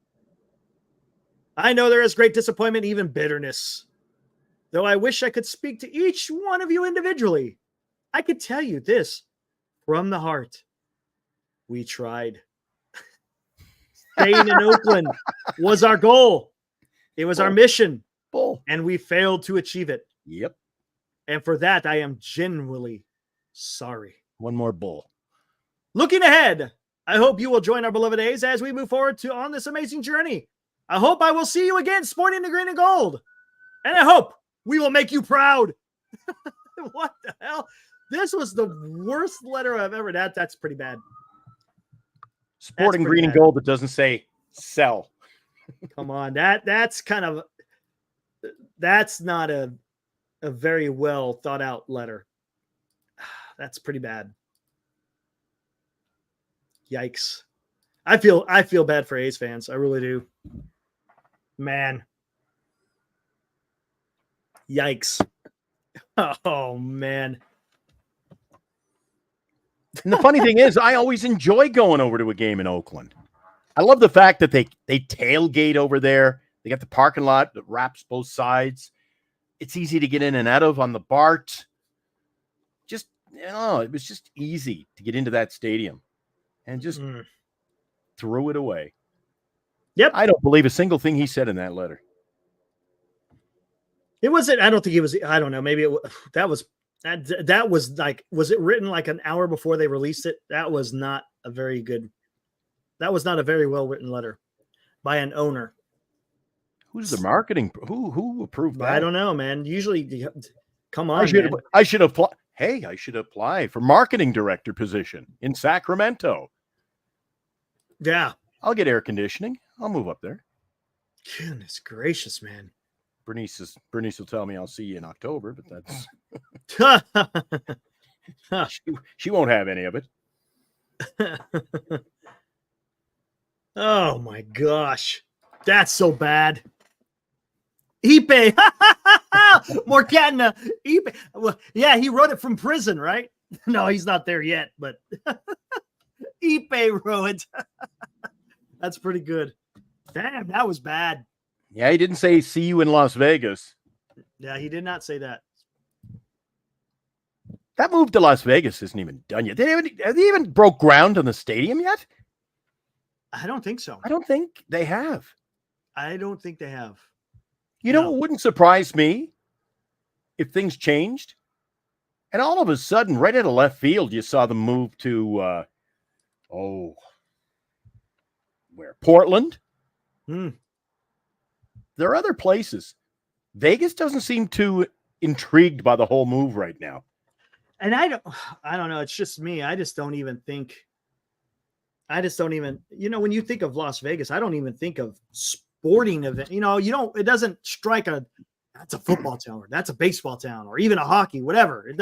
I know there is great disappointment, even bitterness. Though I wish I could speak to each one of you individually, I could tell you this from the heart. We tried. Staying in Oakland was our goal. It was our mission. And we failed to achieve it. Yep. And for that, I am genuinely sorry. One more bull. Looking ahead, I hope you will join our beloved A's as we move forward on this amazing journey. I hope I will see you again sporting the green and gold. And I hope we will make you proud. What the hell? This was the worst letter I've ever had. That's pretty bad. Sporting green and gold that doesn't say sell. Come on. That's not a very well thought out letter. That's pretty bad. Yikes. I feel bad for A's fans. I really do. Man. Yikes. Oh, man. And the funny thing is, I always enjoy going over to a game in Oakland. I love the fact that they tailgate over there. They got the parking lot that wraps both sides. It's easy to get in and out of on the BART. Just, it was just easy to get into that stadium and just threw it away. Yep. I don't believe a single thing he said in that letter. It wasn't, I don't think it was, I don't know. Maybe that was like, was it written like an hour before they released it? That was not a very well written letter by an owner. Who's the marketing? Who approved that? I don't know, man. Usually Come on, man. I should apply. Hey, I should apply for marketing director position in Sacramento. Yeah. I'll get air conditioning. I'll move up there. Goodness gracious, man. Bernice will tell me I'll see you in October, but that's she won't have any of it. Oh my gosh. That's so bad. Ipe. Morcatna. Ipe. Well, yeah, he wrote it from prison, right? No, he's not there yet, but Ipe wrote it. That's pretty good. Damn, that was bad. Yeah, he didn't say see you in Las Vegas. Yeah, he did not say that. That move to Las Vegas isn't even done yet. Have they even broke ground on the stadium yet? I don't think so. I don't think they have. I don't think they have. You know, it wouldn't surprise me if things changed. And all of a sudden, right out of left field, you saw them move to, where? Portland? There are other places. Vegas doesn't seem too intrigued by the whole move right now. And I don't know. It's just me. I just don't even, when you think of Las Vegas, I don't even think of sporting event. It doesn't strike that's a football town, or that's a baseball town, or even a hockey, whatever. It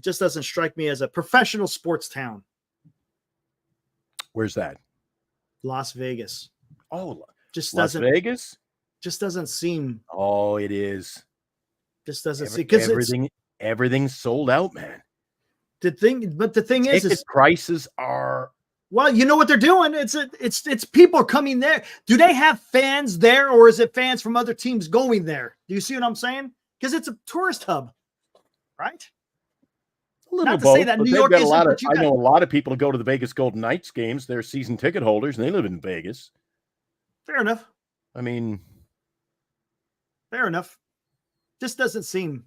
just doesn't strike me as a professional sports town. Where's that? Las Vegas. Oh, just Las doesn't Vegas? Just doesn't seem. Oh, it is. Just doesn't seem, because everything's sold out, man. The thing is prices are. Well, you know what they're doing? It's people coming there. Do they have fans there, or is it fans from other teams going there? Do you see what I'm saying? Because it's a tourist hub, right? A little Not to both, say that but New they've York got isn't. I know a lot of people who go to the Vegas Golden Knights games. They're season ticket holders, and they live in Vegas. Fair enough. I mean, fair enough. Just doesn't seem.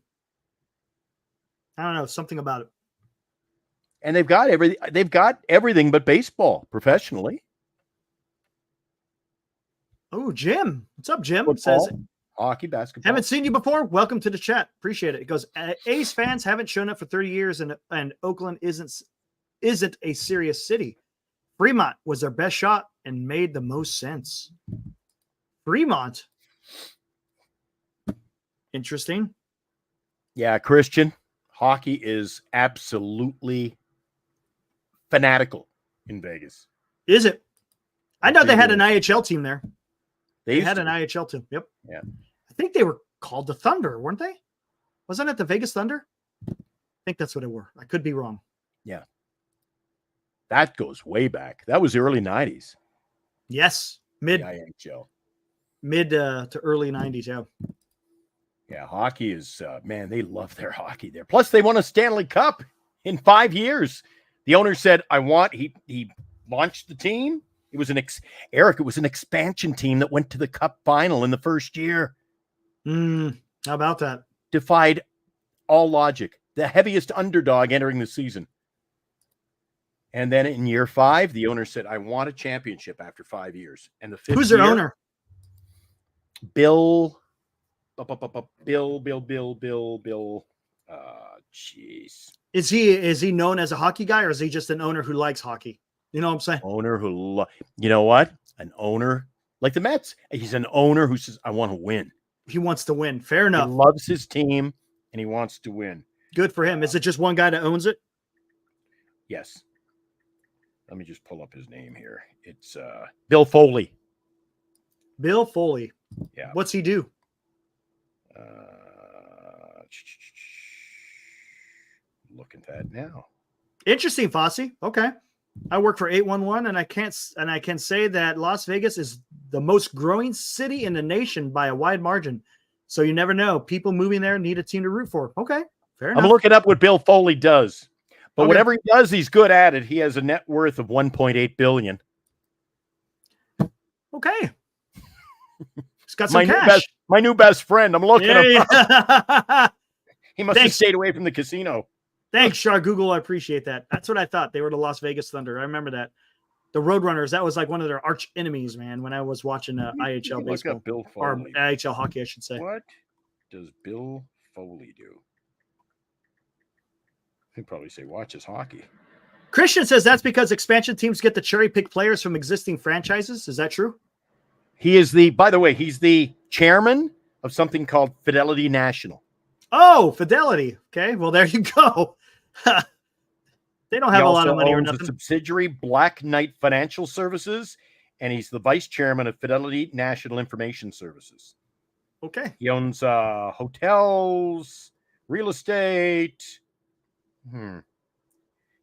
I don't know, something about it. And they've got everything but baseball professionally. Oh, Jim. What's up, Jim? Football, Says hockey, basketball. Haven't seen you before. Welcome to the chat. Appreciate it. It goes, A's fans haven't shown up for 30 years, and Oakland isn't a serious city. Fremont was their best shot and made the most sense. Fremont. Interesting. Yeah, Christian. Hockey is absolutely fanatical in Vegas. Is it? I know they had an IHL team there. They had an IHL team. Yep. Yeah. I think they were called the Thunder, weren't they? Wasn't it the Vegas Thunder? I think that's what it were. I could be wrong. Yeah. That goes way back. That was the early 90s. Yes. Mid IHL. Mid to early 90s, yeah. Yeah, hockey is, man, they love their hockey there. Plus, they won a Stanley Cup in 5 years. The owner said, he launched the team. It was it was an expansion team that went to the Cup final in the first year. How about that? Defied all logic. The heaviest underdog entering the season. And then in year 5, the owner said, I want a championship after 5 years. And the fifth Who's their owner? Bill. Jeez. Is he known as a hockey guy, or is he just an owner who likes hockey? You know what I'm saying? Owner who, you know what? An owner like the Mets. He's an owner who says, I want to win. He wants to win. Fair enough. He loves his team and he wants to win. Good for him. Is it just one guy that owns it? Yes. Let me just pull up his name here. It's Bill Foley. Bill Foley. Yeah. What's he do? Look at that now. Interesting, Fossey. Okay. I work for 811, and I can say that Las Vegas is the most growing city in the nation by a wide margin. So you never know. People moving there need a team to root for. Okay. Fair enough. I'm looking up what Bill Foley does. But whatever he does, he's good at it. He has a net worth of $1.8 billion. Okay. He's got some cash. My new best friend. I'm looking him up. He must have stayed away from the casino. Thanks, Char Google. I appreciate that. That's what I thought. They were the Las Vegas Thunder. I remember that. The Roadrunners, that was like one of their arch enemies, man, when I was watching IHL baseball. Bill or Foley. IHL hockey, I should say. What does Bill Foley do? He'd probably say watches hockey. Christian says that's because expansion teams get to cherry pick players from existing franchises. Is that true? He is by the way, he's the chairman of something called Fidelity National. Oh, Fidelity. Okay, well, there you go. They don't have a lot of money or owns nothing. a subsidiary, Black Knight Financial Services, and he's the vice chairman of Fidelity National Information Services. Okay. He owns hotels, real estate.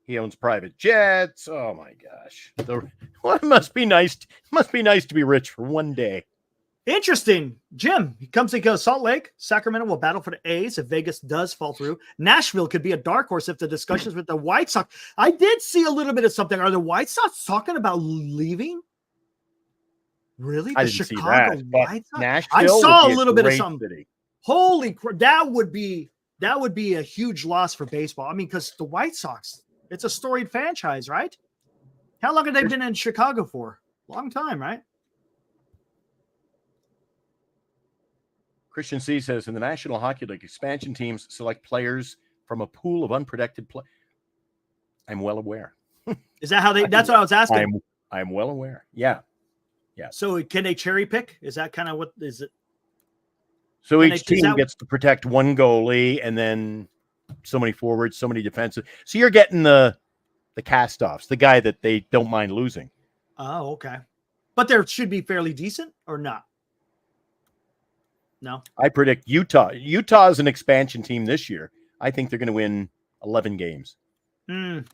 He owns private jets. Oh my gosh! It must be nice. Must be nice to be rich for one day. Interesting. Jim, he comes and goes. Salt Lake, Sacramento will battle for the A's if Vegas does fall through. Nashville could be a dark horse if the discussions with the White Sox. I did see a little bit of something. Are the White Sox talking about leaving? Really? I didn't see that. White Sox? Nashville I saw a little bit of great something. city. Holy crap. That would be a huge loss for baseball. I mean, because the White Sox, it's a storied franchise, right? How long have they been in Chicago for? Long time, right? Christian C says in the National Hockey League, expansion teams select players from a pool of unprotected play. I'm well aware. Is that how they? That's what I was asking. I'm well aware. Yeah. So can they cherry pick? Is that kind of what is it? So each team gets to protect one goalie and then so many forwards, so many defensive. So you're getting the cast-offs, the guy that they don't mind losing. Oh, okay. But there should be fairly decent or not? No. I predict Utah. Utah is an expansion team this year. I think they're going to win 11 games. I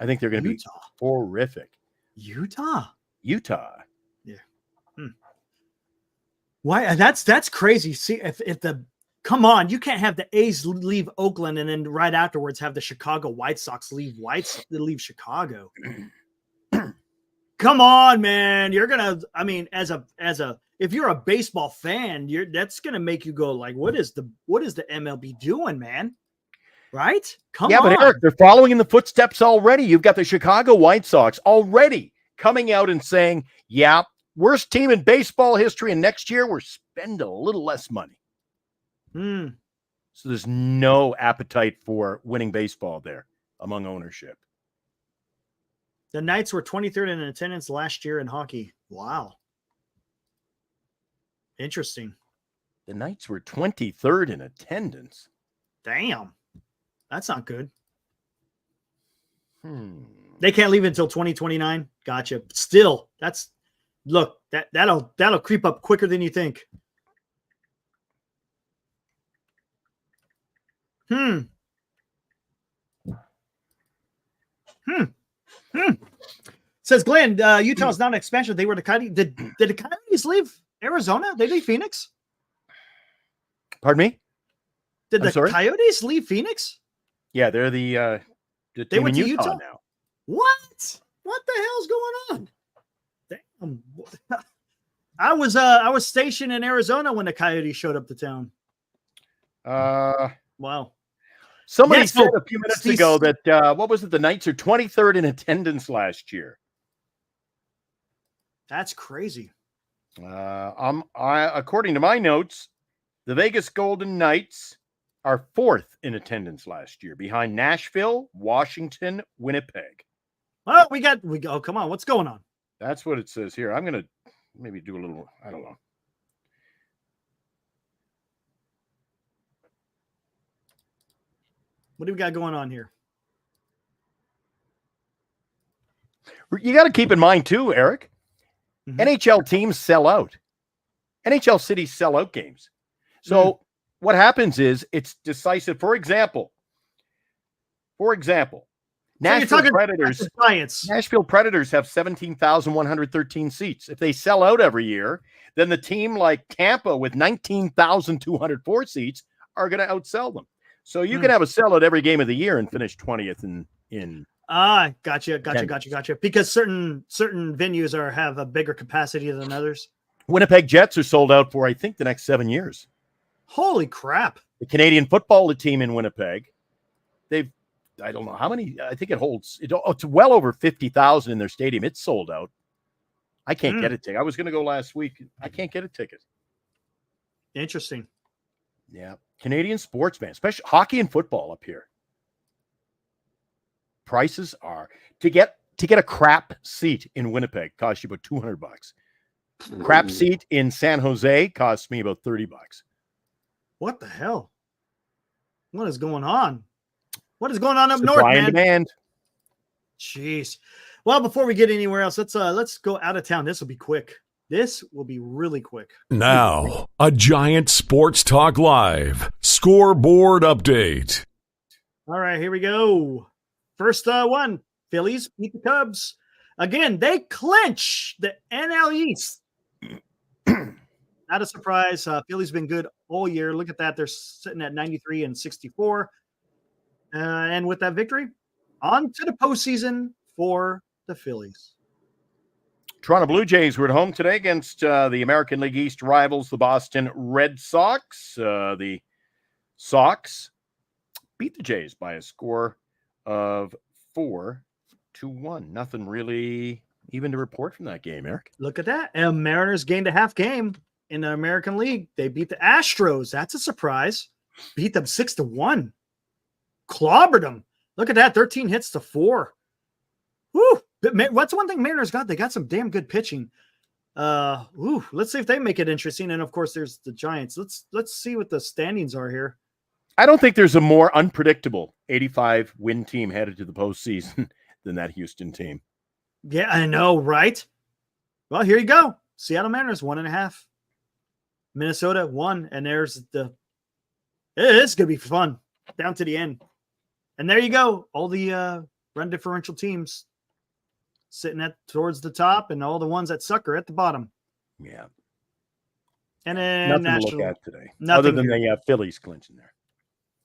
think they're going to be horrific. Utah. Yeah. Why? That's crazy. See, if the come on, you can't have the A's leave Oakland and then right afterwards have the Chicago White Sox leave Chicago. Come on, man. You're gonna. I mean, if you're a baseball fan, that's gonna make you go like, what is the MLB doing, man? Right? Come on. Yeah, but Eric, they're following in the footsteps already. You've got the Chicago White Sox already coming out and saying, yeah, worst team in baseball history, and next year we're spending a little less money. So there's no appetite for winning baseball there among ownership. The Knights were 23rd in attendance last year in hockey. Wow. Interesting. The Knights were 23rd in attendance. Damn. That's not good. They can't leave until 2029. Gotcha. Still, that'll creep up quicker than you think. Says Glenn, Utah's not an expansion. They were the Coyotes. Did the Coyotes leave Arizona? They leave Phoenix? Pardon me? Did the Coyotes leave Phoenix? Yeah, they're the team they went in to Utah Utah now. What? What the hell's going on? Damn. I was stationed in Arizona when the Coyotes showed up to town. Wow. Somebody said a few minutes ago that what was it? The Knights are 23rd in attendance last year. That's crazy. According to my notes, the Vegas Golden Knights are 4th in attendance last year, behind Nashville, Washington, Winnipeg. Well, we go. Come on, what's going on? That's what it says here. I'm going to maybe do a little, I don't know. What do we got going on here? You got to keep in mind too, Eric, NHL teams sell out. NHL cities sell out games. So what happens is it's decisive. For example, Nashville Predators have 17,113 seats. If they sell out every year, then the team like Tampa with 19,204 seats are going to outsell them. So you can have a sellout every game of the year and finish 20th in Gotcha. Because certain venues have a bigger capacity than others. Winnipeg Jets are sold out for, I think, the next 7 years. Holy crap. The Canadian football team in Winnipeg, I don't know how many, I think it's well over 50,000 in their stadium. It's sold out. I can't get a ticket. I was going to go last week. I can't get a ticket. Interesting. Yeah. Canadian sports, man, especially hockey and football up here. Prices are to get a crap seat in Winnipeg costs you about $200. Crap seat in San Jose costs me about $30. What the hell? What is going on? What is going on up north, Supply man? and demand. Jeez. Well, before we get anywhere else, let's go out of town. This will be quick. This will be really quick. Now, a Giant Sports Talk Live scoreboard update. All right, here we go. First one, Phillies beat the Cubs. Again, they clinch the NL East. Not a surprise. Phillies been good all year. Look at that. They're sitting at 93 and 64. And with that victory, on to the postseason for the Phillies. Toronto Blue Jays were at home today against the American League East rivals, the Boston Red Sox. The Sox beat the Jays by a score of 4-1. Nothing really even to report from that game, Eric. Look at that. And Mariners gained a half game in the American League. They beat the Astros. That's a surprise. Beat them 6-1. Clobbered them. Look at that. 13 hits to 4. Woo. What's one thing Mariners got? They got some damn good pitching. Let's see if they make it interesting. And of course, there's the Giants. Let's see what the standings are here. I don't think there's a more unpredictable 85 win team headed to the postseason than that Houston team. Yeah, I know, right? Well, here you go. Seattle Mariners 1.5. Minnesota 1, and there's it's gonna be fun down to the end. And there you go. All the run differential teams sitting towards the top, and all the ones that suck are at the bottom. Yeah. And then nothing National, to look at today, nothing other than here. the Phillies clinching there.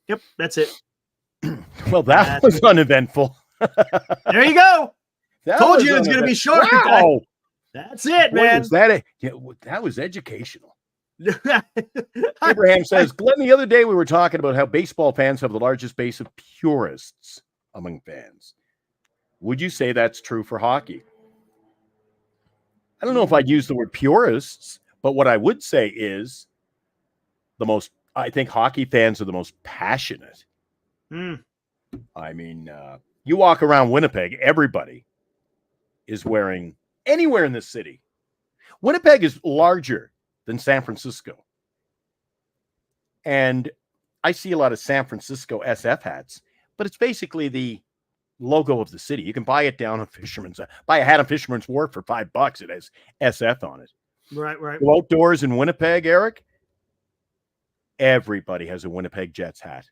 Yep, that's it. Well, that was uneventful. There you go. That Told you it's going to be short. Wow. That's it, Boy, man. That was educational. Abraham says, Glenn, the other day we were talking about how baseball fans have the largest base of purists among fans. Would you say that's true for hockey? I don't know if I'd use the word purists, but what I would say is I think hockey fans are the most passionate. I mean, you walk around Winnipeg, everybody is wearing anywhere in the city. Winnipeg is larger than San Francisco. And I see a lot of San Francisco SF hats, but it's basically the logo of the city. You can buy it down at buy a hat on Fisherman's Wharf for $5. It has SF on it. Right. Go outdoors in Winnipeg, Eric. Everybody has a Winnipeg Jets hat.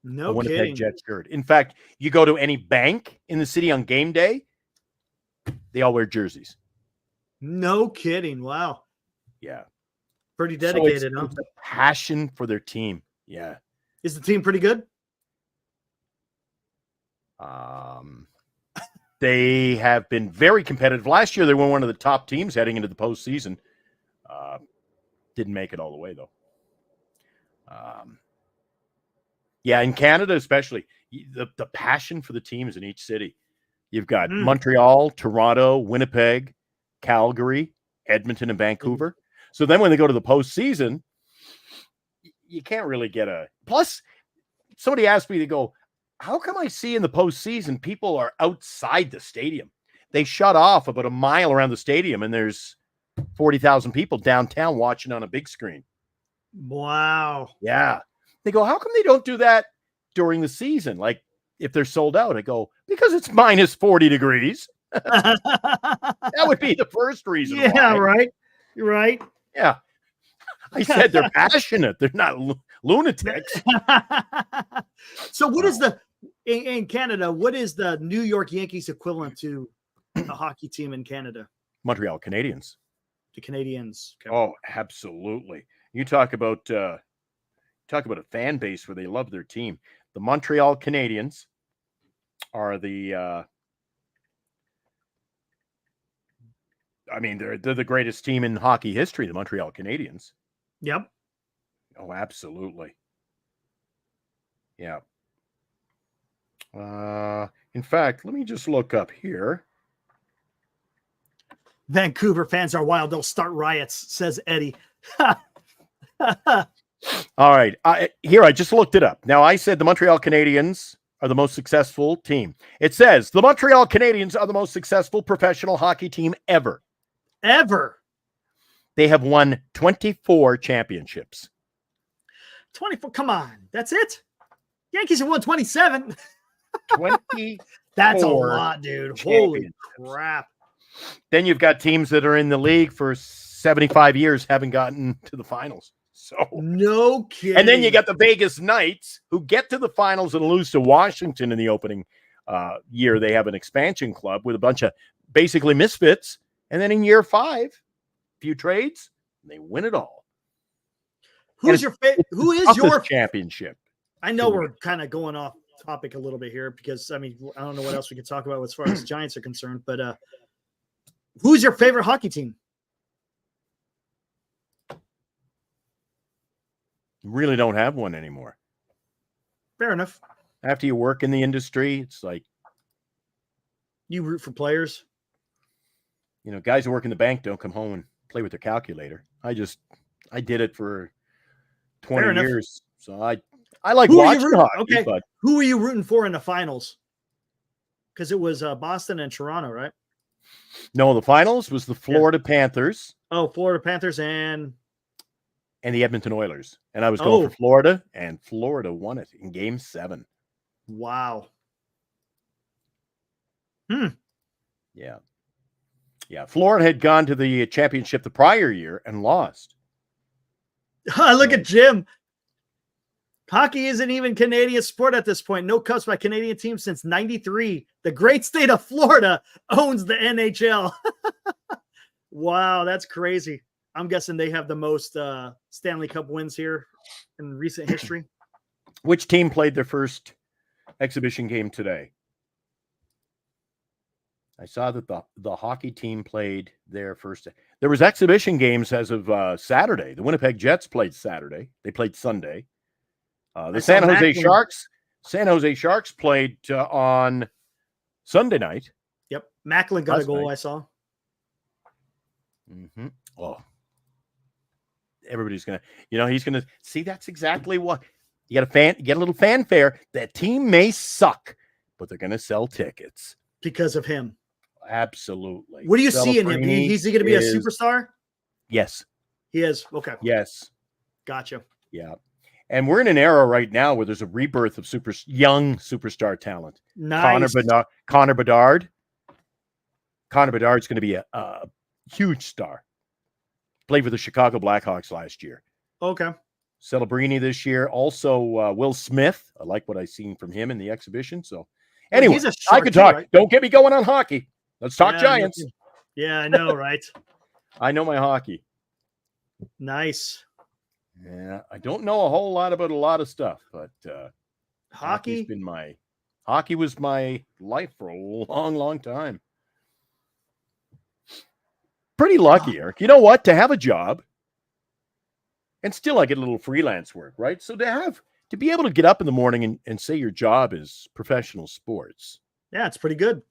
No Winnipeg kidding. Jets shirt. In fact, you go to any bank in the city on game day, they all wear jerseys. No kidding. Wow. Yeah. Pretty dedicated, so huh? It's a passion for their team. Yeah. Is the team pretty good? They have been very competitive. Last year, they were one of the top teams heading into the postseason. Didn't make it all the way, though. Yeah, in Canada especially, the passion for the teams in each city. You've got Montreal, Toronto, Winnipeg, Calgary, Edmonton, and Vancouver. So then when they go to the postseason, you can't really get a... Plus, somebody asked me to go, how come I see in the postseason people are outside the stadium? They shut off about a mile around the stadium, and there's 40,000 people downtown watching on a big screen. Wow. Yeah. They go, how come they don't do that during the season? Like if they're sold out, I go, because it's minus 40 degrees. That would be the first reason. Yeah, why. right. You're right. Yeah. I said they're passionate. They're not lunatics. So what is in Canada, what is the New York Yankees equivalent to the hockey team in Canada? Montreal Canadiens. The Canadians. Okay. Oh, absolutely. You talk about a fan base where they love their team. The Montreal Canadiens are they're the greatest team in hockey history, the Montreal Canadiens. Yep. Oh, absolutely. Yeah. In fact, let me just look up here. Vancouver fans are wild. They'll start riots, says Eddie. All right. Here, I just looked it up. Now, I said the Montreal Canadiens are the most successful team. It says the Montreal Canadiens are the most successful professional hockey team ever. Ever. They have won 24 championships. 24. Come on. That's it? Yankees have won 27. 20. That's a lot, dude. Holy crap. Then you've got teams that are in the league for 75 years haven't gotten to the finals. So no kidding. And then you got the Vegas Knights who get to the finals and lose to Washington in the opening year. They have an expansion club with a bunch of basically misfits. And then in year 5, a few trades, and they win it all. Who's your favorite? Who is your championship? I know we're kind of going off topic a little bit here because, I mean, I don't know what else we could talk about as far as Giants are concerned, but who's your favorite hockey team? Really don't have one anymore. Fair enough. After you work in the industry, it's like you root for players. You know, guys who work in the bank don't come home and play with their calculator. I did it for 20 years. So I like watching hockey. Okay. But who were you rooting for in the finals? Because it was Boston and Toronto, right? No, the finals was the Florida Panthers. Oh, Florida Panthers and the Edmonton Oilers. And I was going for Florida, and Florida won it in Game 7. Wow. Yeah. Yeah. Florida had gone to the championship the prior year and lost. Look at Jim. Hockey isn't even Canadian sport at this point. No cups by Canadian teams since 93. The great state of Florida owns the NHL. Wow, that's crazy. I'm guessing they have the most Stanley Cup wins here in recent history. Which team played their first exhibition game today? I saw that the hockey team played their first. There was exhibition games as of Saturday. The Winnipeg Jets played Saturday. They played Sunday. The San Jose Sharks played on Sunday night. Yep. Macklin got a goal, I saw. Mm-hmm. Oh. Everybody's going to, he's going to see. That's exactly what you got get a little fanfare. That team may suck, but they're going to sell tickets because of him. Absolutely. What do you see in him? Is he going to be a superstar? Yes. He is. Okay. Yes. Gotcha. Yeah. And we're in an era right now where there's a rebirth of young superstar talent. Nice. Connor Bedard. Connor Bedard's going to be a huge star. Played for the Chicago Blackhawks last year. Okay. Celebrini this year. Also, Will Smith. I like what I've seen from him in the exhibition. So, anyway, I could talk. Right? Don't get me going on hockey. Let's talk Giants. Yeah, I know, right? I know my hockey. Nice. Yeah, I don't know a whole lot about a lot of stuff, but hockey was my life for a long, long time. Pretty lucky, Eric. You know what? To have a job, and still I get a little freelance work, right? So to be able to get up in the morning and say your job is professional sports. Yeah, it's pretty good.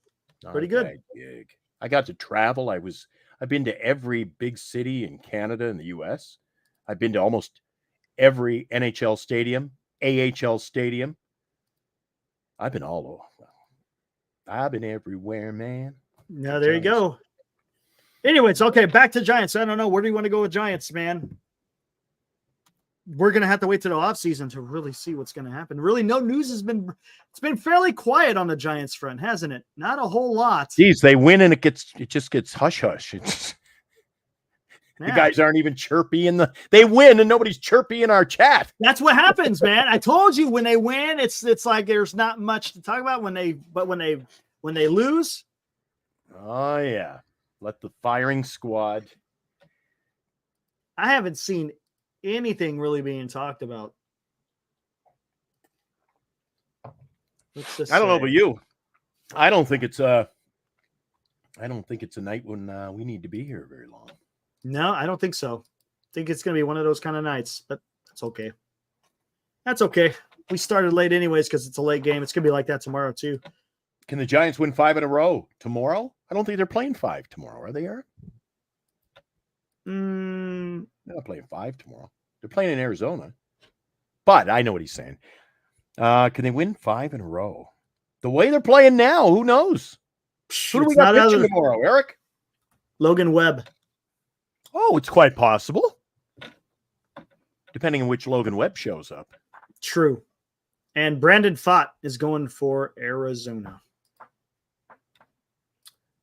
Pretty good. Gig. I got to travel. I've been to every big city in Canada and the US. I've been to almost every NHL stadium, AHL stadium. I've been all over. I've been everywhere, man. Now there you go. Anyways, okay, back to Giants. I don't know. Where do you want to go with Giants, man? We're going to have to wait to the offseason to really see what's going to happen. Really, no news it's been fairly quiet on the Giants front, hasn't it? Not a whole lot. Geez, they win and it just gets hush-hush. The guys aren't even chirpy they win and nobody's chirpy in our chat. That's what happens, man. I told you when they win, it's like there's not much to talk about when they lose. Oh yeah. Let the firing squad. I haven't seen anything really being talked about. I don't know about you. I don't think it's a night when we need to be here very long. No, I don't think so. I think it's going to be one of those kind of nights, but that's okay. That's okay. We started late anyways because it's a late game. It's going to be like that tomorrow too. Can the Giants win 5 in a row tomorrow? I don't think they're playing 5 tomorrow. Are they, Eric? They're not playing 5 tomorrow. They're playing in Arizona. But I know what he's saying. Can they win 5 in a row? The way they're playing now, who knows? Who do we got pitching tomorrow, Eric? Logan Webb. Oh, it's quite possible. Depending on which Logan Webb shows up. True. And Brandon Pfaadt is going for Arizona.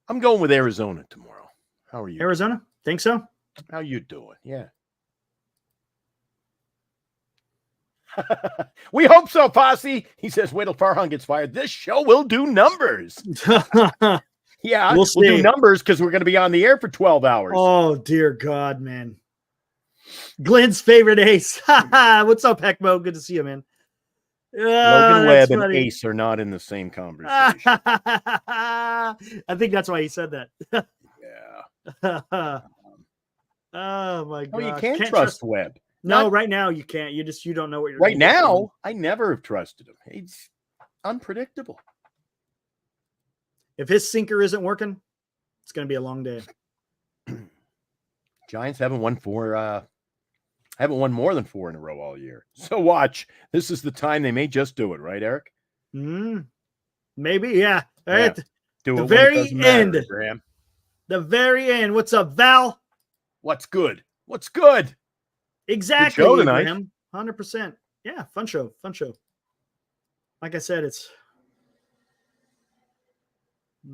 I'm going with Arizona tomorrow. How are you? Arizona? Think so? How you doing? Yeah. We hope so, Posse. He says, wait till Farhan gets fired. This show will do numbers. Yeah, we'll do numbers because we're going to be on the air for 12 hours. Oh, dear God, man. Glenn's favorite ace. What's up, Heckmo? Good to see you, man. Logan Webb and Ace are not in the same conversation. I think that's why he said that. Yeah. Oh, my God. Oh, you can't trust Webb. No, right now you can't. You don't know what you're right now. I never have trusted him. He's unpredictable. If his sinker isn't working, it's going to be a long day. Giants haven't won more than 4 in a row all year. So watch. This is the time they may just do it, right, Eric? Maybe, yeah. All right. Do the it very end. Graham. The very end. What's up, Val? What's good? What's good? Exactly. Good show tonight. 100%. Yeah, fun show. Fun show. Like I said, it's.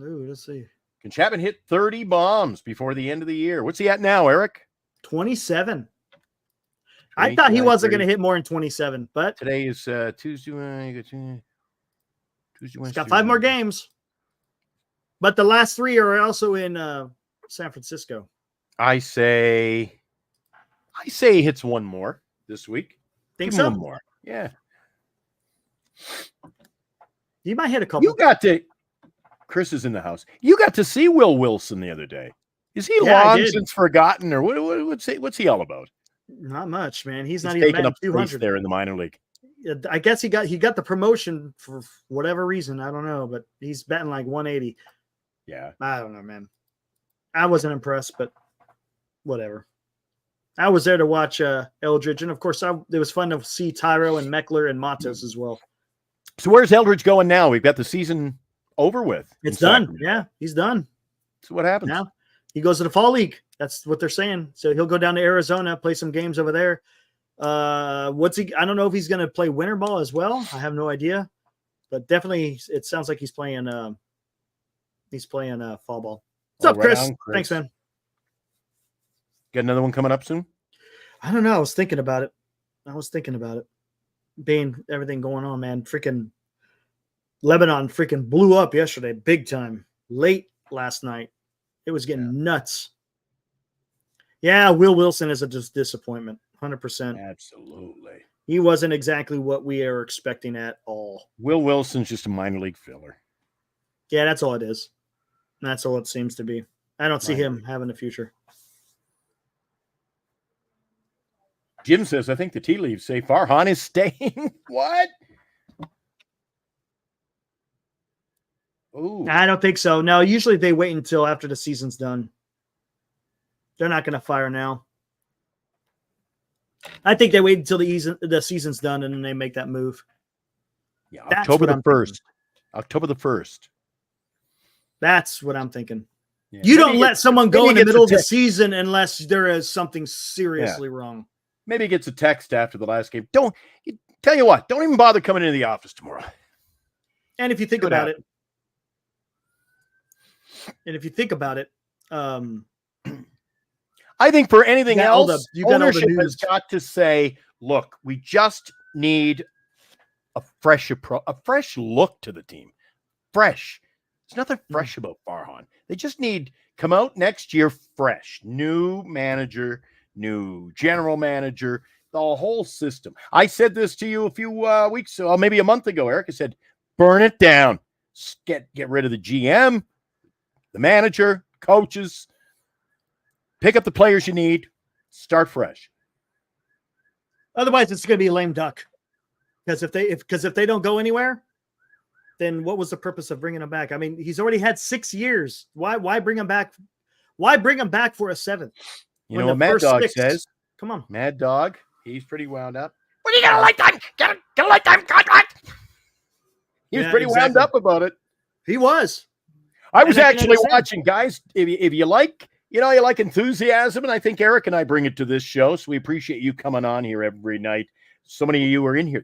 Ooh, let's see. Can Chapman hit 30 bombs before the end of the year? What's he at now, Eric? 27. I thought he wasn't going to hit more than 27, but today is Tuesday. He's got 5 more games. But the last 3 are also in San Francisco. I say he hits 1 more this week. Think so? 1 more. Yeah. He might hit a couple. You got to. Chris is in the house. You got to see Will Wilson the other day. Is he long since forgotten, or what's he all about? Not much, man. He's not even taking up 200 there in the minor league. I guess he got the promotion for whatever reason. I don't know, but he's betting like 180. Yeah, I don't know, man. I wasn't impressed, but whatever. I was there to watch Eldridge, and of course, it was fun to see Tyro and Meckler and Matos as well. So where's Eldridge going now? We've got the season over with. It's done. Yeah, he's done. So what happens now? He goes to the fall league. That's what they're saying. So he'll go down to Arizona, play some games over there. I don't know if he's going to play winter ball as well. I have no idea, but definitely it sounds like he's playing fall ball. What's up, Chris? Thanks, man. Got another one coming up soon? I don't know. I was thinking about it. Being everything going on, man. Freaking Lebanon freaking blew up yesterday, big time. Late last night. It was getting nuts. Yeah, Will Wilson is a disappointment. 100%. Absolutely. He wasn't exactly what we are expecting at all. Will Wilson's just a minor league filler. Yeah, that's all it is. That's all it seems to be. I don't see him having a future. Jim says, I think the tea leaves say Farhan is staying. What? Ooh. I don't think so. No, usually they wait until after the season's done. They're not going to fire now. I think they wait until the season's done and then they make that move. Yeah, October the 1st. October the 1st. That's what I'm thinking. Yeah. You don't let someone go in the middle of the season unless there is something seriously wrong. Maybe he gets a text after the last game. Don't even bother coming into the office tomorrow. And if you think about it, I think for anything else, ownership has got to say, look, we just need a fresh look to the team. Fresh. There's nothing fresh about Farhan. They just need come out next year fresh. New manager, new general manager, the whole system. I said this to you a few weeks ago, maybe a month ago, Eric. I said, burn it down. Get rid of the GM, the manager, coaches. Pick up the players you need. Start fresh. Otherwise, it's going to be a lame duck. Because if they don't go anywhere, then what was the purpose of bringing him back? I mean, he's already had 6 years. Why bring him back? Why bring him back for a 7th? You know what Mad Dog says? Come on, Mad Dog. He's pretty wound up. What are you a lifetime, get a lifetime contract. He was pretty wound up about it. He was. I was actually watching, guys. If you like, you like enthusiasm, and I think Eric and I bring it to this show, so we appreciate you coming on here every night. So many of you are in here.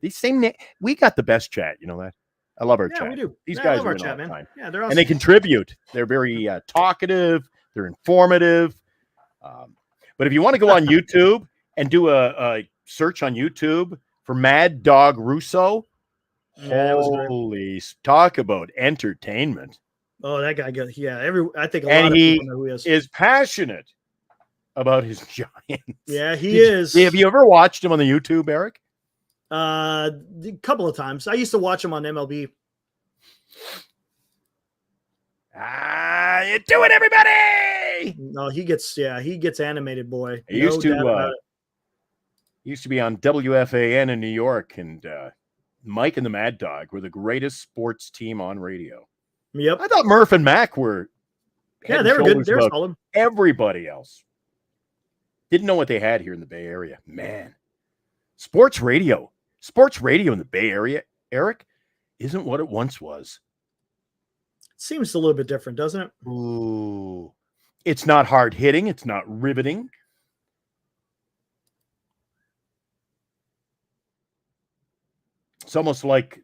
We got the best chat. You know that. I love our chat. We do. These guys are in chat, all the man. time. Yeah, they're awesome. And they contribute. They're very talkative. They're informative. But if you want to go on YouTube and do a search on YouTube for Mad Dog Russo, holy, talk about entertainment. Oh, that guy goes. Yeah, I think a lot of people know who he is passionate about his Giants. Yeah, he is. Have you ever watched him on the YouTube, Eric? A couple of times. I used to watch him on MLB. You do it, everybody! No, he gets animated, boy. He used to be on WFAN in New York, and Mike and the Mad Dog were the greatest sports team on radio. Yep. I thought Murph and Mac were they were good. They were solid. Everybody else didn't know what they had here in the Bay Area. Man, sports radio in the Bay Area, Eric, isn't what it once was. Seems a little bit different, doesn't it? Ooh. It's not hard hitting. It's not riveting. It's almost like,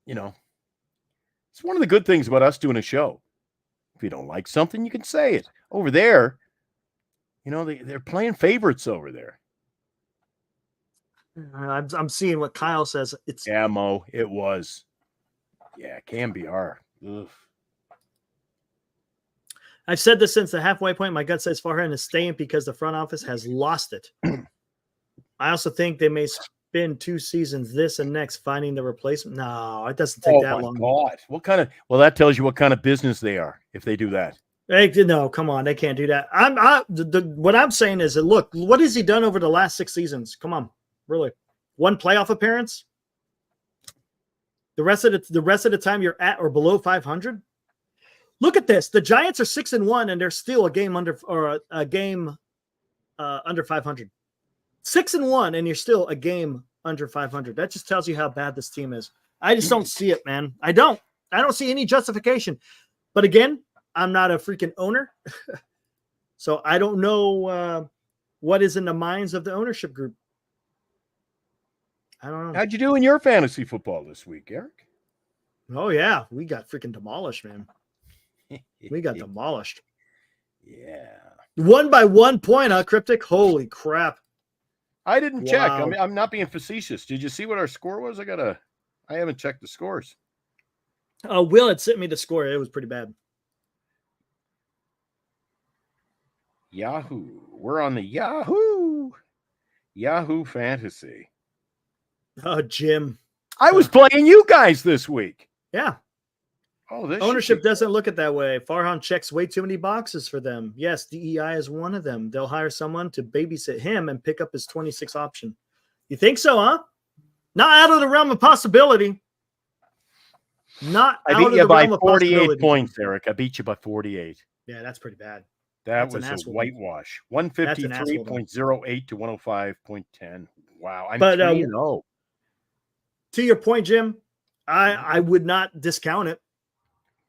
it's one of the good things about us doing a show. If you don't like something, you can say it. Over there, they're playing favorites over there. I'm seeing what Kyle says. Mo, it was. Yeah, KMBR. Ugh. I've said this since the halfway point. My gut says Farhan is staying because the front office has lost it. I also think they may spend 2 seasons this and next finding the replacement. No, it doesn't take that long. God. Well, that tells you what kind of business they are if they do that. No, come on. They can't do that. What I'm saying is that, look, what has he done over the last 6 seasons? Come on. Really? 1 playoff appearance? The rest of the time you're at or below 500? Look at this. The Giants are 6-1 and they're still a game under 500. 6-1 and you're still a game under 500. That just tells you how bad this team is. I just don't see it, man. I don't see any justification. But again, I'm not a freaking owner. So I don't know what is in the minds of the ownership group. I don't know. How'd you do in your fantasy football this week, Eric? Oh, yeah. We got freaking demolished, man. We got demolished. Yeah. 1 by 1 point, huh, Cryptic? Holy crap. I didn't check. I'm not being facetious. Did you see what our score was? I haven't checked the scores. Will had sent me the score. It was pretty bad. Yahoo. We're on the Yahoo Fantasy. Oh, Jim. I was playing you guys this week. Yeah. Oh, this ownership doesn't look at that way. Farhan checks way too many boxes for them. Yes, DEI is one of them. They'll hire someone to babysit him and pick up his 26 option. You think so, huh? Not out of the realm of possibility. I beat you by 48 points, Eric. I beat you by 48. Yeah, that's pretty bad. That was a whitewash. 153.08 to 105.10. Wow. I'm 3-0. To your point, Jim, I would not discount it.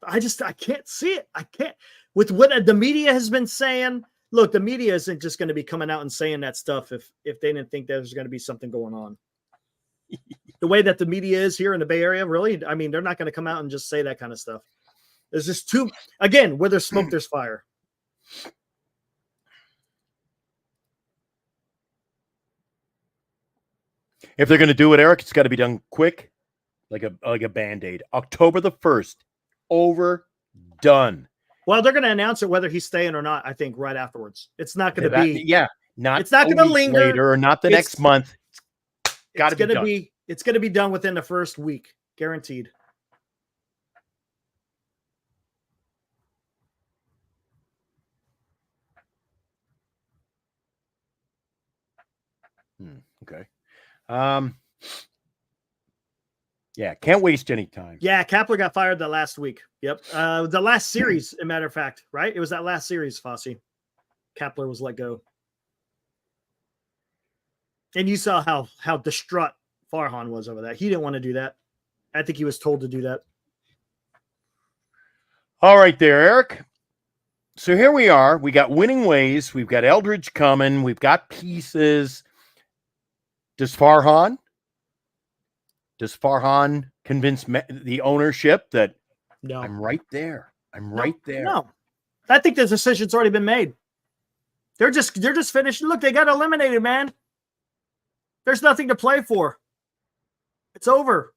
I can't see it. I can't. With what the media has been saying, look, the media isn't just going to be coming out and saying that stuff if they didn't think there's going to be something going on. The way that the media is here in the Bay Area, really, I mean, they're not going to come out and just say that kind of stuff. There's just again, where there's smoke, there's fire. If they're going to do it, Eric, it's got to be done quick, like a Band-Aid. October the 1st. Done. Well, they're going to announce it whether he's staying or not, I think, right afterwards. It's not going to be. Yeah. It's not going to linger. Later, or not the next month. It's going to be done within the first week. Guaranteed. Okay. Yeah, can't waste any time. Yeah, Kapler got fired that last week. Yep. The last series, as a matter of fact, right? It was that last series, Fosse. Kapler was let go. And you saw how distraught Farhan was over that. He didn't want to do that. I think he was told to do that. All right there, Eric. So here we are. We got winning ways. We've got Eldridge coming. We've got pieces. Does Farhan convince the ownership that No. I'm right there? I'm right there. No. I think the decision's already been made. They're just finished. Look, they got eliminated, man. There's nothing to play for. It's over.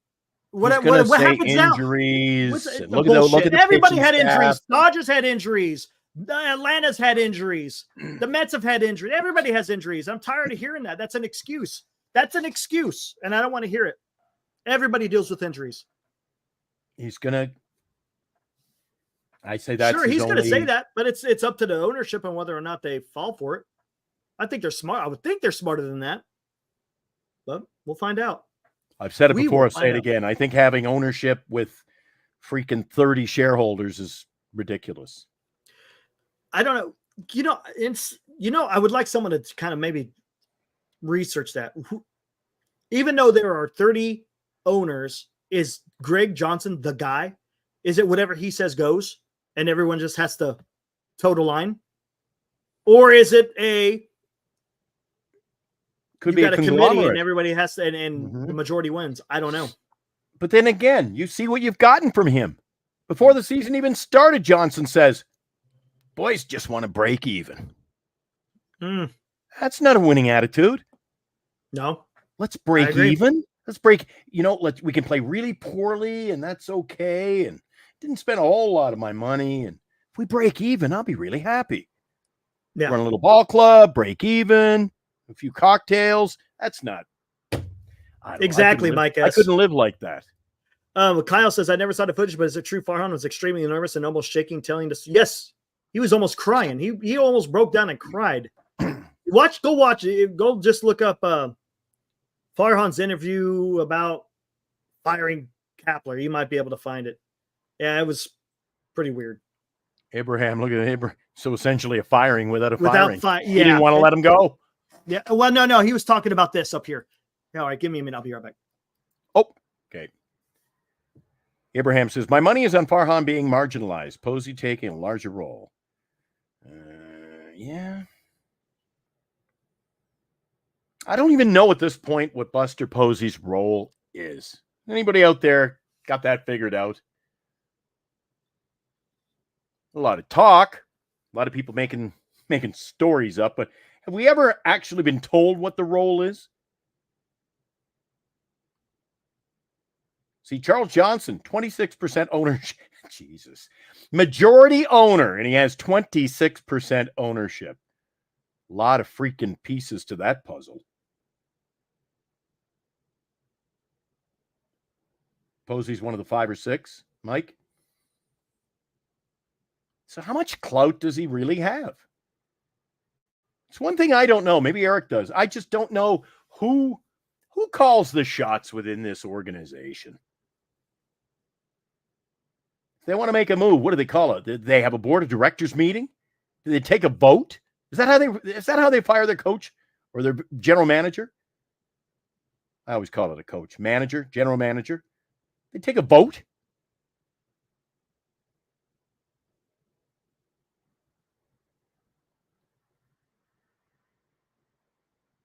What happens injuries? now? Look at the Everybody had staff. injuries. Dodgers had injuries. Atlanta's had injuries. The Mets have had injuries. Everybody has injuries. I'm tired of hearing that. That's an excuse. That's an excuse, and I don't want to hear it. Everybody deals with injuries. He's gonna. I say that's sure. He's going to say that, but it's up to the ownership on whether or not they fall for it. I think they're smart. I would think they're smarter than that, but we'll find out. I've said it before. I'll say it again. I think having ownership with freaking 30 shareholders is ridiculous. I don't know. I would like someone to kind of maybe research that. Even though there are 30 owners, is Greg Johnson the guy? Is it whatever he says goes and everyone just has to toe the line? Or is it could be a committee and everybody has to, and the majority wins? I don't know. But then again, you see what you've gotten from him. Before the season even started, Johnson says, boys just want to break even. That's not a winning attitude. No. Let's break even. Let's break, we can play really poorly and that's okay. And didn't spend a whole lot of my money. And if we break even, I'll be really happy. Yeah. Run a little ball club, break even, a few cocktails. That's not. Exactly, Mike. I couldn't live like that. Kyle says, I never saw the footage, but is it true Farhan was extremely nervous and almost shaking, telling us, yes, he was almost crying. He almost broke down and cried. Go watch it. Go just look up Farhan's interview about firing Kapler. You might be able to find it. Yeah, it was pretty weird. Abraham, look at Abraham. So essentially a firing without a firing. He yeah. didn't want to let him go. Yeah. Well, no. He was talking about this up here. All right, give me a minute. I'll be right back. Oh, okay. Abraham says, my money is on Farhan being marginalized. Posey taking a larger role. Yeah. I don't even know at this point what Buster Posey's role is. Anybody out there got that figured out? A lot of talk, a lot of people making stories up, but have we ever actually been told what the role is? See, Charles Johnson, 26% ownership. Jesus. Majority owner, and he has 26% ownership. A lot of freaking pieces to that puzzle. Posey's one of the 5 or 6, Mike. So how much clout does he really have? It's one thing I don't know. Maybe Eric does. I just don't know who calls the shots within this organization. If they want to make a move, what do they call it? Did they have a board of directors meeting? Did they take a vote? Is that how they fire their coach or their general manager? I always call it a coach. Manager, general manager. They take a vote?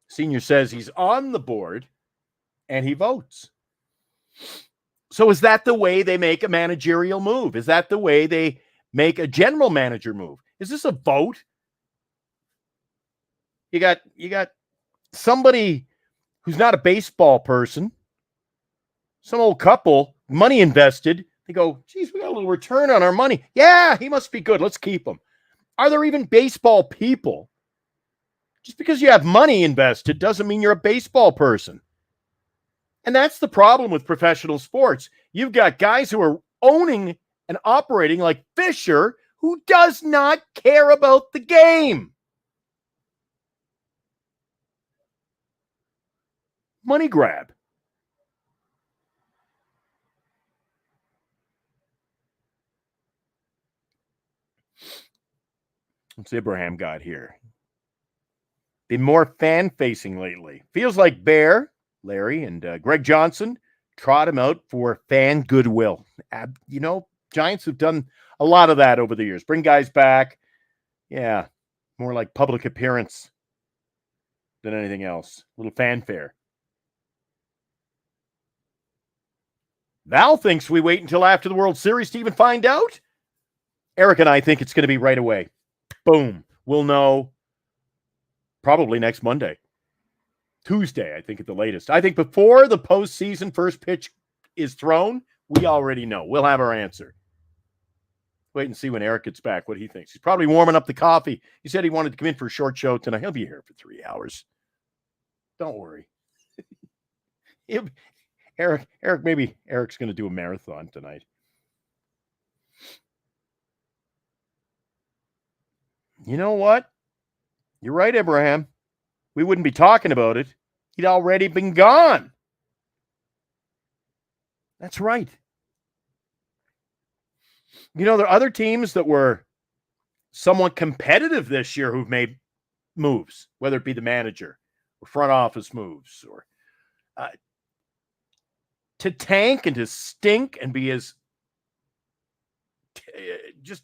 Senior says he's on the board and he votes. So is that the way they make a managerial move? Is that the way they make a general manager move? Is this a vote? You got somebody who's not a baseball person, some old couple, money invested. They go, geez, we got a little return on our money. Yeah, he must be good. Let's keep him. Are there even baseball people? Just because you have money invested doesn't mean you're a baseball person. And that's the problem with professional sports. You've got guys who are owning and operating like Fisher, who does not care about the game. Money grab. What's Abraham got here? Been more fan-facing lately. Feels like Bear Larry and Greg Johnson trot him out for fan goodwill. Giants have done a lot of that over the years. Bring guys back. Yeah, more like public appearance than anything else. A little fanfare. Val thinks we wait until after the World Series to even find out. Eric and I think it's going to be right away. Boom. We'll know probably next Monday. Tuesday, I think, at the latest. I think before the postseason first pitch is thrown, we already know. We'll have our answer. Wait and see when Eric gets back, what he thinks. He's probably warming up the coffee. He said he wanted to come in for a short show tonight. He'll be here for 3 hours. Don't worry. Eric, maybe Eric's going to do a marathon tonight. You know what? You're right, Abraham. We wouldn't be talking about it. He'd already been gone. That's right. There are other teams that were somewhat competitive this year who've made moves, whether it be the manager or front office moves, or to tank and to stink and be as just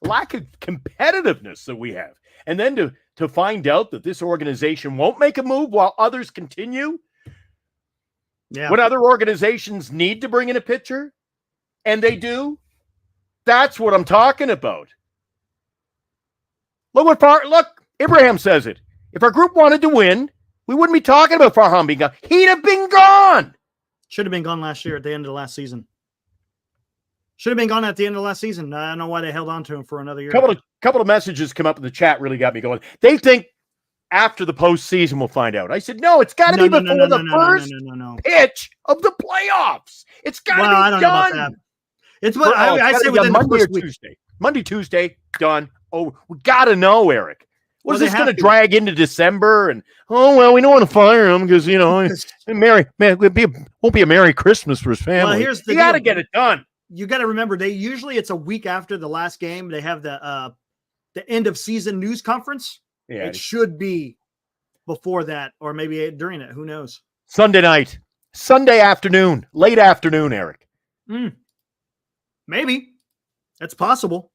lack of competitiveness that we have. And then to find out that this organization won't make a move while others continue. Yeah. When other organizations need to bring in a pitcher, and they do, that's what I'm talking about. Look, Abraham says it. If our group wanted to win, we wouldn't be talking about Farhan being gone. He'd have been gone. Should have been gone last year at the end of the last season. Should have been gone at the end of last season. I don't know why they held on to him for another year. Couple of messages come up in the chat, really got me going. They think after the postseason we'll find out. I said, no, it's got to be before the first pitch of the playoffs. It's got to be I don't know about that. It's what I say within Monday the or Tuesday. Monday, Tuesday, done. Oh, we got to know, Eric. What is this going to drag into December? And we don't want to fire him because it won't be a Merry Christmas for his family. Well, you got to get it done. You got to remember, it's a week after the last game. They have the end of season news conference. Yeah, it should be before that, or maybe during it. Who knows? Sunday night, Sunday afternoon, late afternoon, Eric. Maybe that's possible.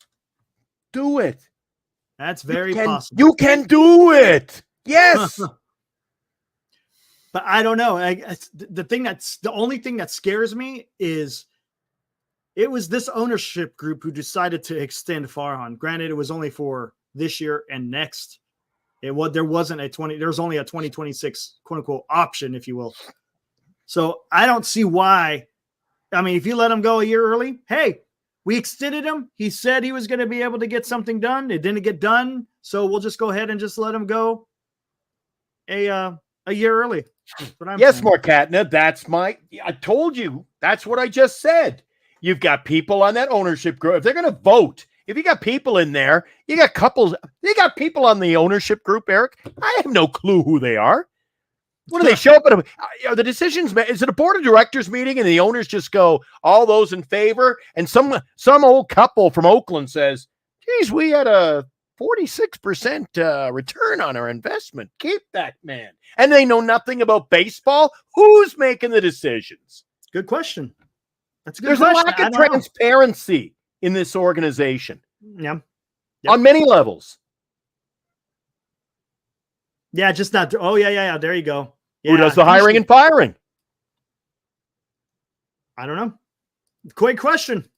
Do it. That's very possible. You can do it. Yes. But I don't know. The only thing that scares me is it was this ownership group who decided to extend Farhan. Granted, it was only for this year and next. There was only a 2026 quote unquote option, if you will. So I don't see why. I mean, if you let him go a year early, hey, we extended him. He said he was going to be able to get something done. It didn't get done. So we'll just go ahead and just let him go a year early. Yes, Markatna, I told you, that's what I just said. You've got people on that ownership group. If they're going to vote, if you got people in there, you got people on the ownership group, Eric. I have no clue who they are. What do they show up at? Are the decisions? Is it a board of directors meeting and the owners just go, all those in favor? And some old couple from Oakland says, geez, we had a 46% return on our investment. Keep that man. And they know nothing about baseball. Who's making the decisions? Good question. That's a good There's question. a lack of transparency in this organization. Yeah. On many levels. Yeah, just not. Oh, yeah. There you go. Yeah, who does the hiring and firing? I don't know. Great question.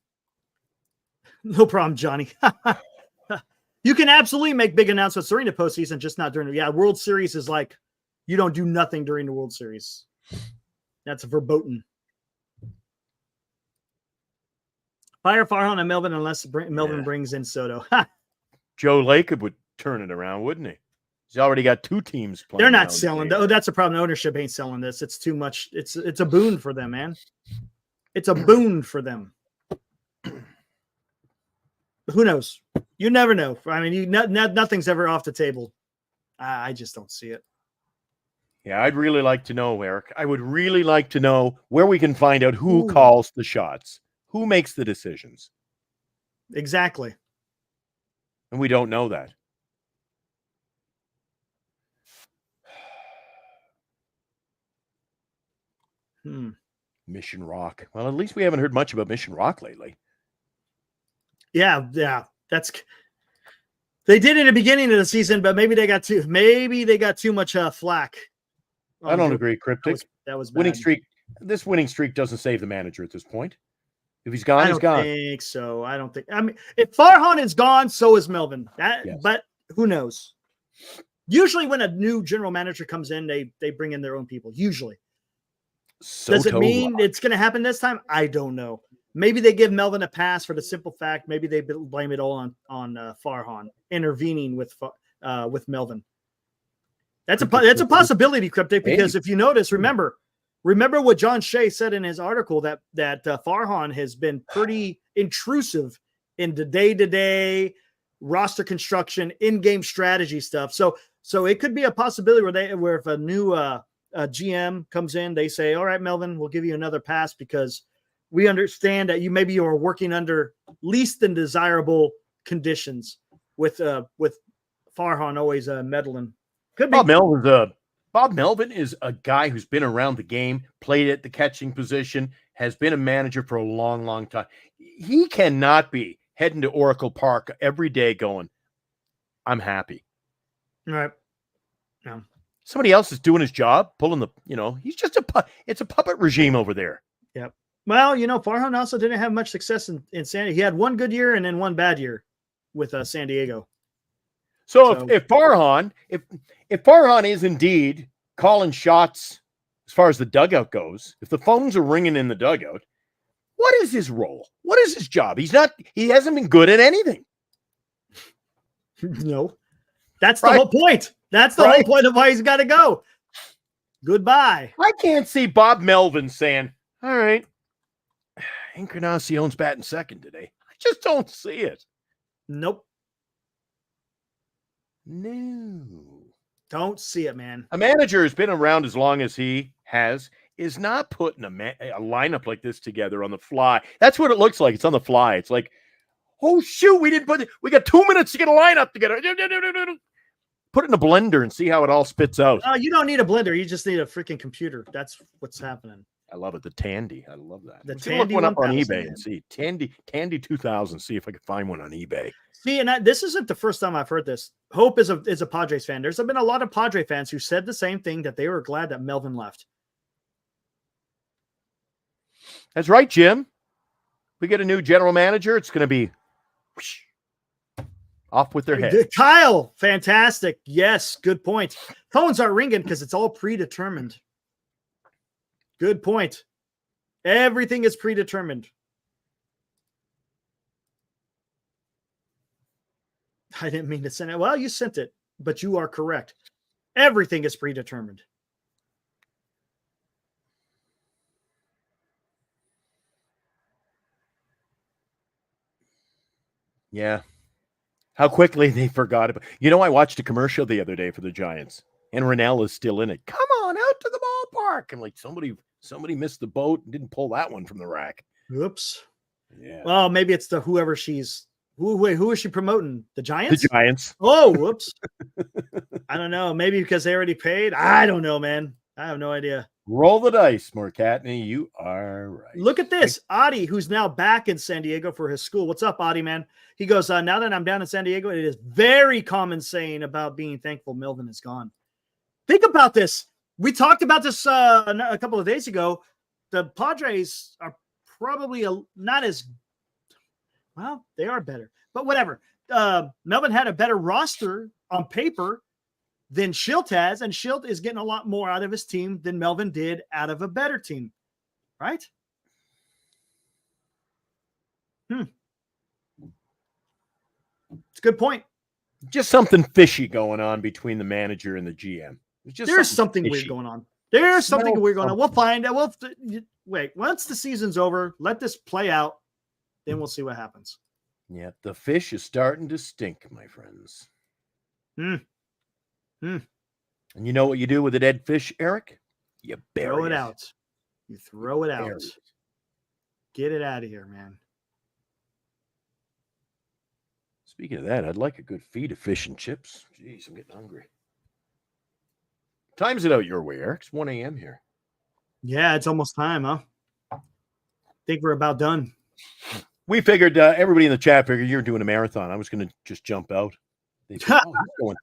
No problem, Johnny. You can absolutely make big announcements during the postseason, just not during the World Series is like you don't do nothing during the World Series. That's verboten. Fire Farhan and Melvin unless Melvin brings in Soto. Joe Lacob would turn it around, wouldn't he? He's already got two teams playing. They're not selling. Oh, that's a problem. Ownership ain't selling this. It's too much. It's a boon for them, man. It's a boon for them. Who knows? You never know. I mean, nothing's ever off the table. I just don't see it. Yeah, I'd really like to know, Eric. I would really like to know where we can find out who calls the shots, who makes the decisions. Exactly. And we don't know that. Mission Rock. Well, at least we haven't heard much about Mission Rock lately. Yeah. They did in the beginning of the season, but maybe they got too much flack. I don't agree, Cryptic. That was bad. Winning streak. This winning streak doesn't save the manager at this point. If he's gone, he's gone. I don't think so. I don't think. I mean, if Farhan is gone, so is Melvin. But who knows? Usually, when a new general manager comes in, they bring in their own people. Usually. Does it mean it's going to happen this time? I don't know. Maybe they give Melvin a pass for the simple fact. Maybe they blame it all on Farhan intervening with Melvin. That's a possibility, Cryptic. Because if you notice, remember what John Shea said in his article that Farhan has been pretty intrusive in the day-to-day roster construction, in-game strategy stuff. So it could be a possibility where if a new GM comes in, they say, "All right, Melvin, we'll give you another pass because we understand that you are working under least than desirable conditions with Farhan always meddling." Could be. Bob Melvin is a guy who's been around the game, played at the catching position, has been a manager for a long, long time. He cannot be heading to Oracle Park every day going, "I'm happy." All right. No. Somebody else is doing his job, pulling he's just it's a puppet regime over there. Yep. Well, Farhan also didn't have much success in San Diego. He had one good year and then one bad year with San Diego. So if Farhan is indeed calling shots as far as the dugout goes, if the phones are ringing in the dugout, what is his role? What is his job? He hasn't been good at anything. No. That's the whole point. That's the whole point of why he's got to go. Goodbye. I can't see Bob Melvin saying, "All right, Encarnacion's batting second today." I just don't see it. Nope. No. Don't see it, man. A manager who's been around as long as he has is not putting a lineup like this together on the fly. That's what it looks like. It's on the fly. It's like, "Oh, shoot, we got 2 minutes to get a lineup together. Put it in a blender and see how it all spits out." You don't need a blender. You just need a freaking computer. That's what's happening. I love it. The Tandy. I love that. The Tandy. Look one up on eBay man. And see. Tandy 2000. See if I can find one on eBay. See, and this isn't the first time I've heard this. Hope is a Padres fan. There's been a lot of Padre fans who said the same thing, that they were glad that Melvin left. That's right, Jim. We get a new general manager. It's going to be off with their head. Kyle, fantastic. Yes, good point. Phones aren't ringing because it's all predetermined. Good point. Everything is predetermined. I didn't mean to send it. Well, you sent it, but you are correct. Everything is predetermined. Yeah. How quickly they forgot about. I watched a commercial the other day for the Giants, and Rennell is still in it. "Come on out to the ballpark." And like somebody missed the boat and didn't pull that one from the rack. Oops. Yeah. Well, maybe it's whoever she's. Who is she promoting? The Giants? The Giants. Oh, whoops. I don't know. Maybe because they already paid. I don't know, man. I have no idea. Roll the dice, Morcatney. You are right. Look at this. Adi, who's now back in San Diego for his school. What's up, Adi, man? He goes, "Now that I'm down in San Diego, it is very common saying about being thankful Melvin is gone." Think about this. We talked about this a couple of days ago. The Padres are probably not as well. They are better, but whatever. Melvin had a better roster on paper than Schilt has, and Schilt is getting a lot more out of his team than Melvin did out of a better team, right? It's a good point. Just something fishy going on between the manager and the GM. There's something weird going on. There's something weird going on. We'll find out. Wait, once the season's over, let this play out. Then we'll see what happens. Yeah, the fish is starting to stink, my friends. And you know what you do with a dead fish, Eric? You bury it out. You throw it out. Bury it. Get it out of here, man. Speaking of that, I'd like a good feed of fish and chips. Jeez, I'm getting hungry. Time's it out your way, Eric. It's 1 a.m. here. Yeah, it's almost time, huh? I think we're about done. We figured everybody in the chat figured you're doing a marathon. I was going to just jump out. They said, oh,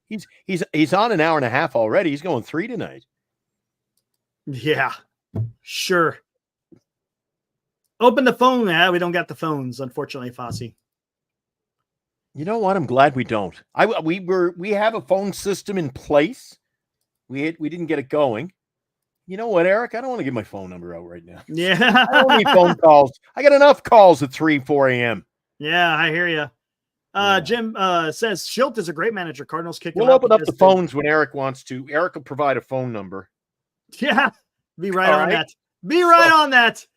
he's on an hour and a half already. He's going 3 tonight. Yeah, sure. Open the phone. Yeah, we don't got the phones, unfortunately, Fossey. You know what? I'm glad we don't. We have a phone system in place. We didn't get it going. You know what, Eric? I don't want to give my phone number out right now. Yeah. I don't need phone calls. I got enough calls at 3, 4 a.m. Yeah, I hear you. Jim says Schilt is a great manager. Cardinals kicked him We'll out open up the because phones when Eric wants to. Eric will provide a phone number. Yeah, be right All on right. that. Be right on that.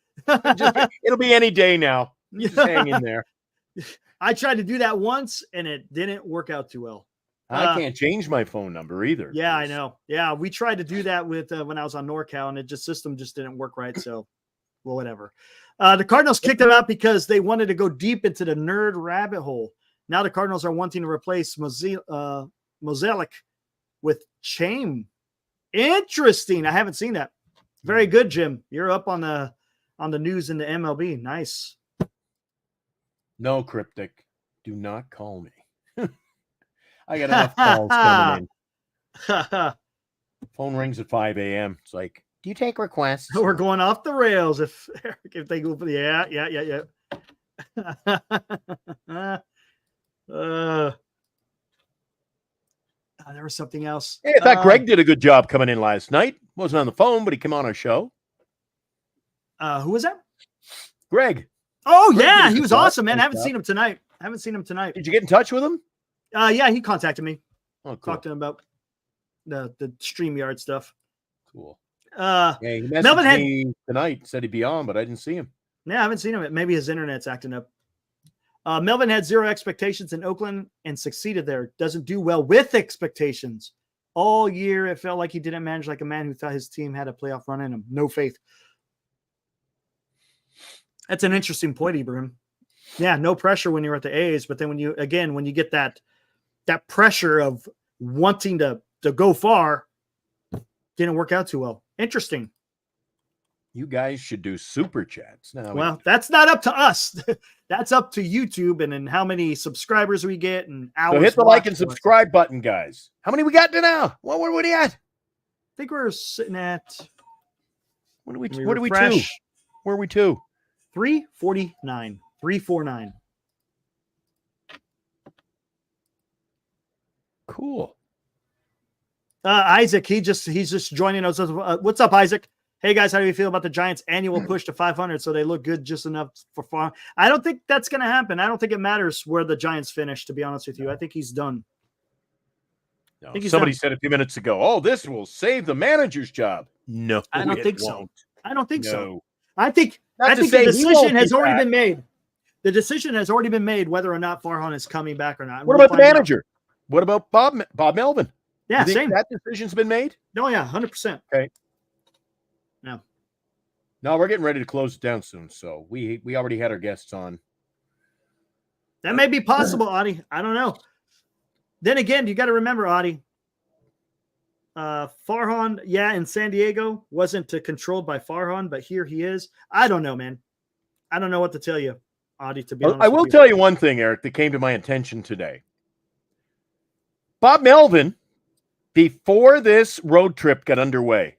It'll be any day now. Just hang in there. I tried to do that once, and it didn't work out too well. I can't change my phone number either. Yeah, I know. Yeah, we tried to do that with when I was on NorCal, and system just didn't work right. So, well, whatever. The Cardinals kicked him out because they wanted to go deep into the nerd rabbit hole. Now the Cardinals are wanting to replace Mozeliak with Chaim. Interesting. I haven't seen that. Very good, Jim. You're up on the news in the MLB. Nice. No, Cryptic. Do not call me. I got enough calls coming in. Phone rings at 5 a.m. It's like, do you take requests? We're going off the rails if they go for the yeah. There was something else. Hey, I thought Greg did a good job coming in last night. Wasn't on the phone, but he came on our show. Who was that? Greg. Oh, Greg yeah. He was awesome, man. I haven't job. seen him tonight. Did you get in touch with him? Yeah, he contacted me. Oh, cool. Talked to him about the StreamYard stuff. Cool. Yeah, he messaged me tonight, said he'd be on, but I didn't see him. Yeah, I haven't seen him. Maybe his internet's acting up. Melvin had 0 expectations in Oakland and succeeded there. Doesn't do well with expectations. All year, it felt like he didn't manage like a man who thought his team had a playoff run in him. No faith. That's an interesting point, Ibrahim. Yeah, no pressure when you're at the A's, but then when you get that pressure of wanting to go far, didn't work out too well. Interesting. You guys should do super chats now. Well, that's not up to us. That's up to YouTube and how many subscribers we get and hours. So hit the like and subscribe button, guys. How many we got to now? What are we at? I think we're sitting at. What are we to? Where are we to? 349. 349. Cool. Isaac, he's just joining us. What's up, Isaac? Hey guys, how do you feel about the Giants' annual push to 500? So they look good just enough for far. I don't think that's going to happen. I don't think it matters where the Giants finish, to be honest with you. I think he's done. No, somebody said a few minutes ago, "Oh, this will save the manager's job." No, I don't think so. I don't think so. I think the decision has already been made. The decision has already been made whether or not Farhan is coming back or not. What about the manager? What about Bob Melvin? Yeah, same. That decision's been made? No, yeah, 100%. Okay. No, we're getting ready to close it down soon. So we already had our guests on. That may be possible, Adi. I don't know. Then again, you got to remember, Adi. Farhan, in San Diego wasn't controlled by Farhan, but here he is. I don't know, man. I don't know what to tell you, Adi, to be honest. I will tell you one thing, Eric, that came to my attention today. Bob Melvin, before this road trip got underway,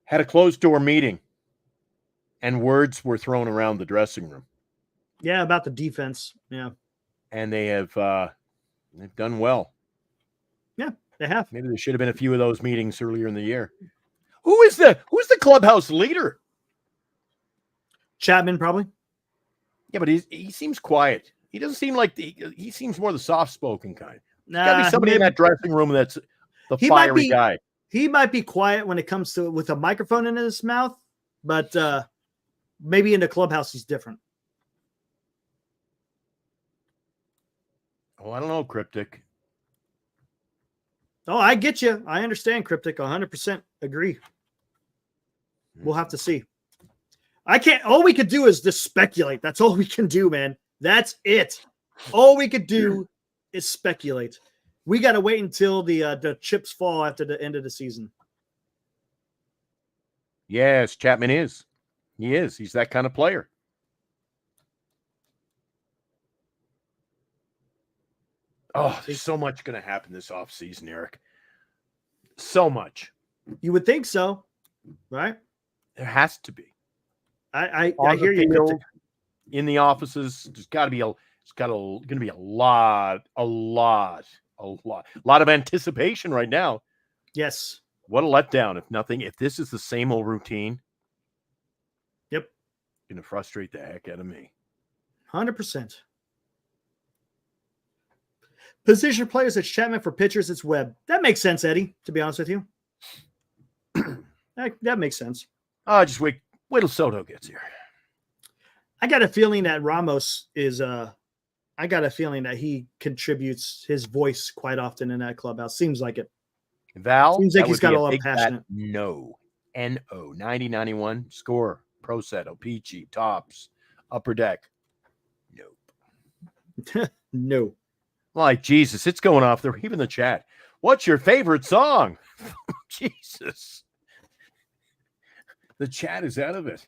had a closed-door meeting, and words were thrown around the dressing room. Yeah, about the defense. Yeah. And they have they've done well. Yeah, they have. Maybe there should have been a few of those meetings earlier in the year. Who's the clubhouse leader? Chapman, probably. Yeah, but he seems quiet. He doesn't seem like he seems more the soft-spoken kind. Nah, got to be somebody in that dressing room that's the fiery guy. He might be quiet when it comes to with a microphone in his mouth, but maybe in the clubhouse he's different. Oh, I don't know, Cryptic. Oh, I get you. I understand, Cryptic. 100% agree. We'll have to see. All we could do is just speculate. That's all we can do, man. That's it. All we could do is speculate. We got to wait until the chips fall after the end of the season. Yes, Chapman is. He is. He's that kind of player. Oh, there's so much going to happen this offseason, Eric. So much. You would think so, right? There has to be. I On hear the you. field, in the offices, there's got to be going to be a lot of anticipation right now. Yes. What a letdown if this is the same old routine. Yep. Going to frustrate the heck out of me. 100%. Position players, it's Chapman. For pitchers, it's Webb. That makes sense, Eddie, to be honest with you. that makes sense. Just wait till Soto gets here. I got a feeling that Ramos is I got a feeling that he contributes his voice quite often in that clubhouse. Seems like it. Val, seems like he's got a lot of passion. No. NO 9091 score, pro set, Peachy, tops, upper deck. Nope. No. Like Jesus, it's going off there. Even the chat. What's your favorite song? Jesus. The chat is out of it.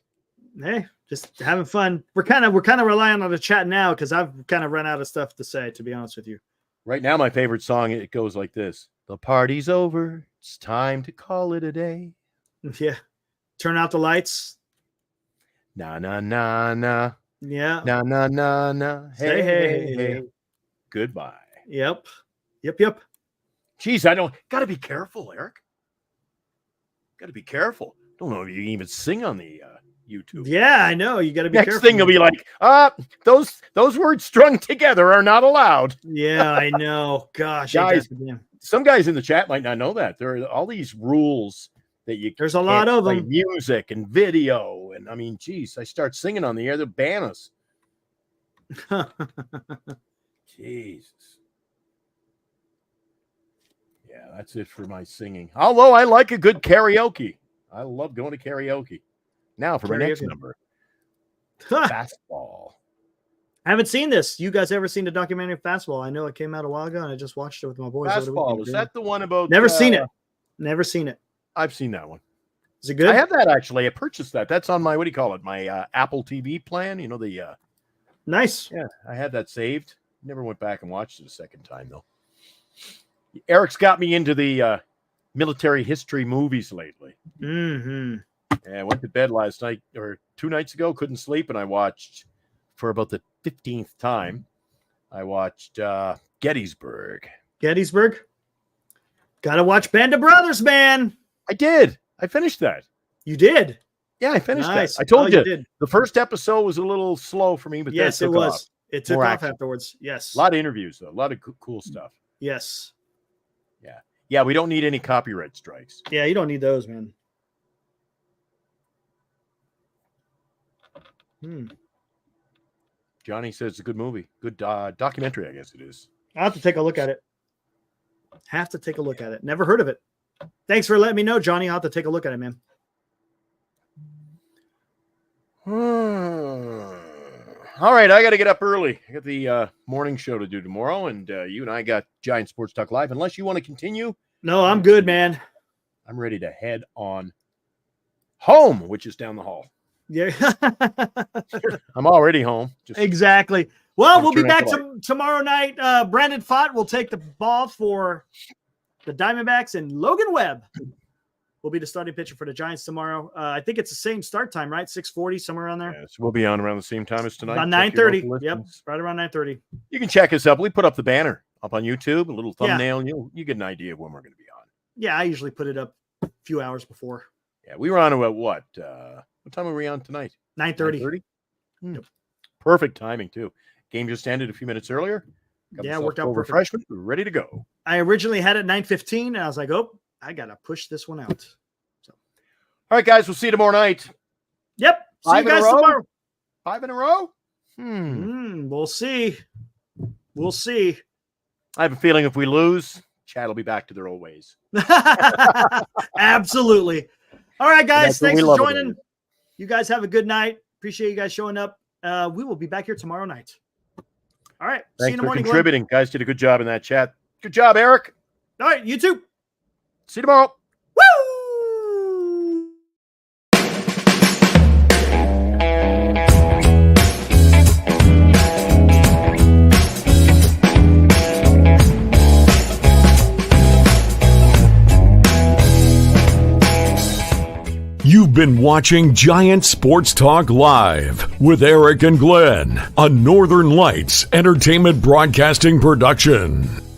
Hey, just having fun. We're kind of relying on the chat now because I've kind of run out of stuff to say, to be honest with you. Right now, my favorite song, it goes like this. The party's over. It's time to call it a day. Yeah. Turn out the lights. Na, na, na, na. Yeah. Na, na, na, na. Hey, hey. Goodbye. Yep. Geez, got to be careful, Eric. Got to be careful. Don't know if you can even sing on the YouTube. Yeah, I know. You got to be careful. Next thing will be like, those words strung together are not allowed. Yeah, I know. Gosh, guys, some guys in the chat might not know that. There are all these rules that there's a lot of them. Music and video. And I mean, geez, I start singing on the air, they'll ban us. Jesus. Yeah, that's it for my singing. Although I like a good karaoke. I love going to karaoke. Now for my next number. Fastball. I haven't seen this. You guys ever seen the documentary Fastball? I know it came out a while ago, and I just watched it with my boys. Fastball. Was that the one about... Never seen it. Never seen it. I've seen that one. Is it good? I have that, actually. I purchased that. That's on my, what do you call it? My Apple TV plan. You know, the... Nice. Yeah, I had that saved. Never went back and watched it a second time, though. Eric's got me into the military history movies lately. Mm-hmm. And I went to bed last night, or 2 nights ago, couldn't sleep, and I watched, for about the 15th time, I watched Gettysburg. Gettysburg? Gotta watch Band of Brothers, man. I did. I finished that. You did? Yeah, I finished nice. that. I told you, did. The first episode was a little slow for me, but yes, it was. Off. It took More off action. afterwards. Yes. A lot of interviews, though. A lot of cool stuff. Yes. Yeah, we don't need any copyright strikes. Yeah, you don't need those, man. Johnny says it's a good movie. Good documentary, I guess it is. I'll have to take a look at it. Never heard of it. Thanks for letting me know, Johnny. I'll have to take a look at it, man. All right, I got to get up early. I got the morning show to do tomorrow, and you and I got Giant Sports Talk Live. Unless you want to continue. No, I'm good, man. I'm ready to head on home, which is down the hall. Yeah. I'm already home. Exactly. Well, we'll be back tomorrow night. Brandon Fott will take the ball for the Diamondbacks, and Logan Webb will be the starting pitcher for the Giants tomorrow. I think it's the same start time, right? 6:40, somewhere around there. Yes, we'll be on around the same time as tonight. About 9:30. Yep, right around 9:30. You can check us up. We put up the banner up on YouTube, a little thumbnail, and you get an idea of when we're going to be on. Yeah, I usually put it up a few hours before. Yeah, we were on about what? What time were we on tonight? 9:30. Yep. Perfect timing, too. Game just ended a few minutes earlier. Yeah, worked out perfect. Refreshment, we're ready to go. I originally had it 9:15, and I was like, oh, I got to push this one out. So, all right, guys, we'll see you tomorrow night. Yep. See you guys tomorrow. 5 in a row? We'll see. We'll see. I have a feeling if we lose, Chad will be back to their old ways. Absolutely. All right, guys. Thanks for joining. It. You guys have a good night. Appreciate you guys showing up. We will be back here tomorrow night. All right. Thanks see you in the morning. For contributing. Guys did a good job in that chat. Good job, Eric. All right. You too. See you tomorrow. Woo! been watching Giant Sports Talk Live with Eric and Glenn, a Northern Lights Entertainment Broadcasting production.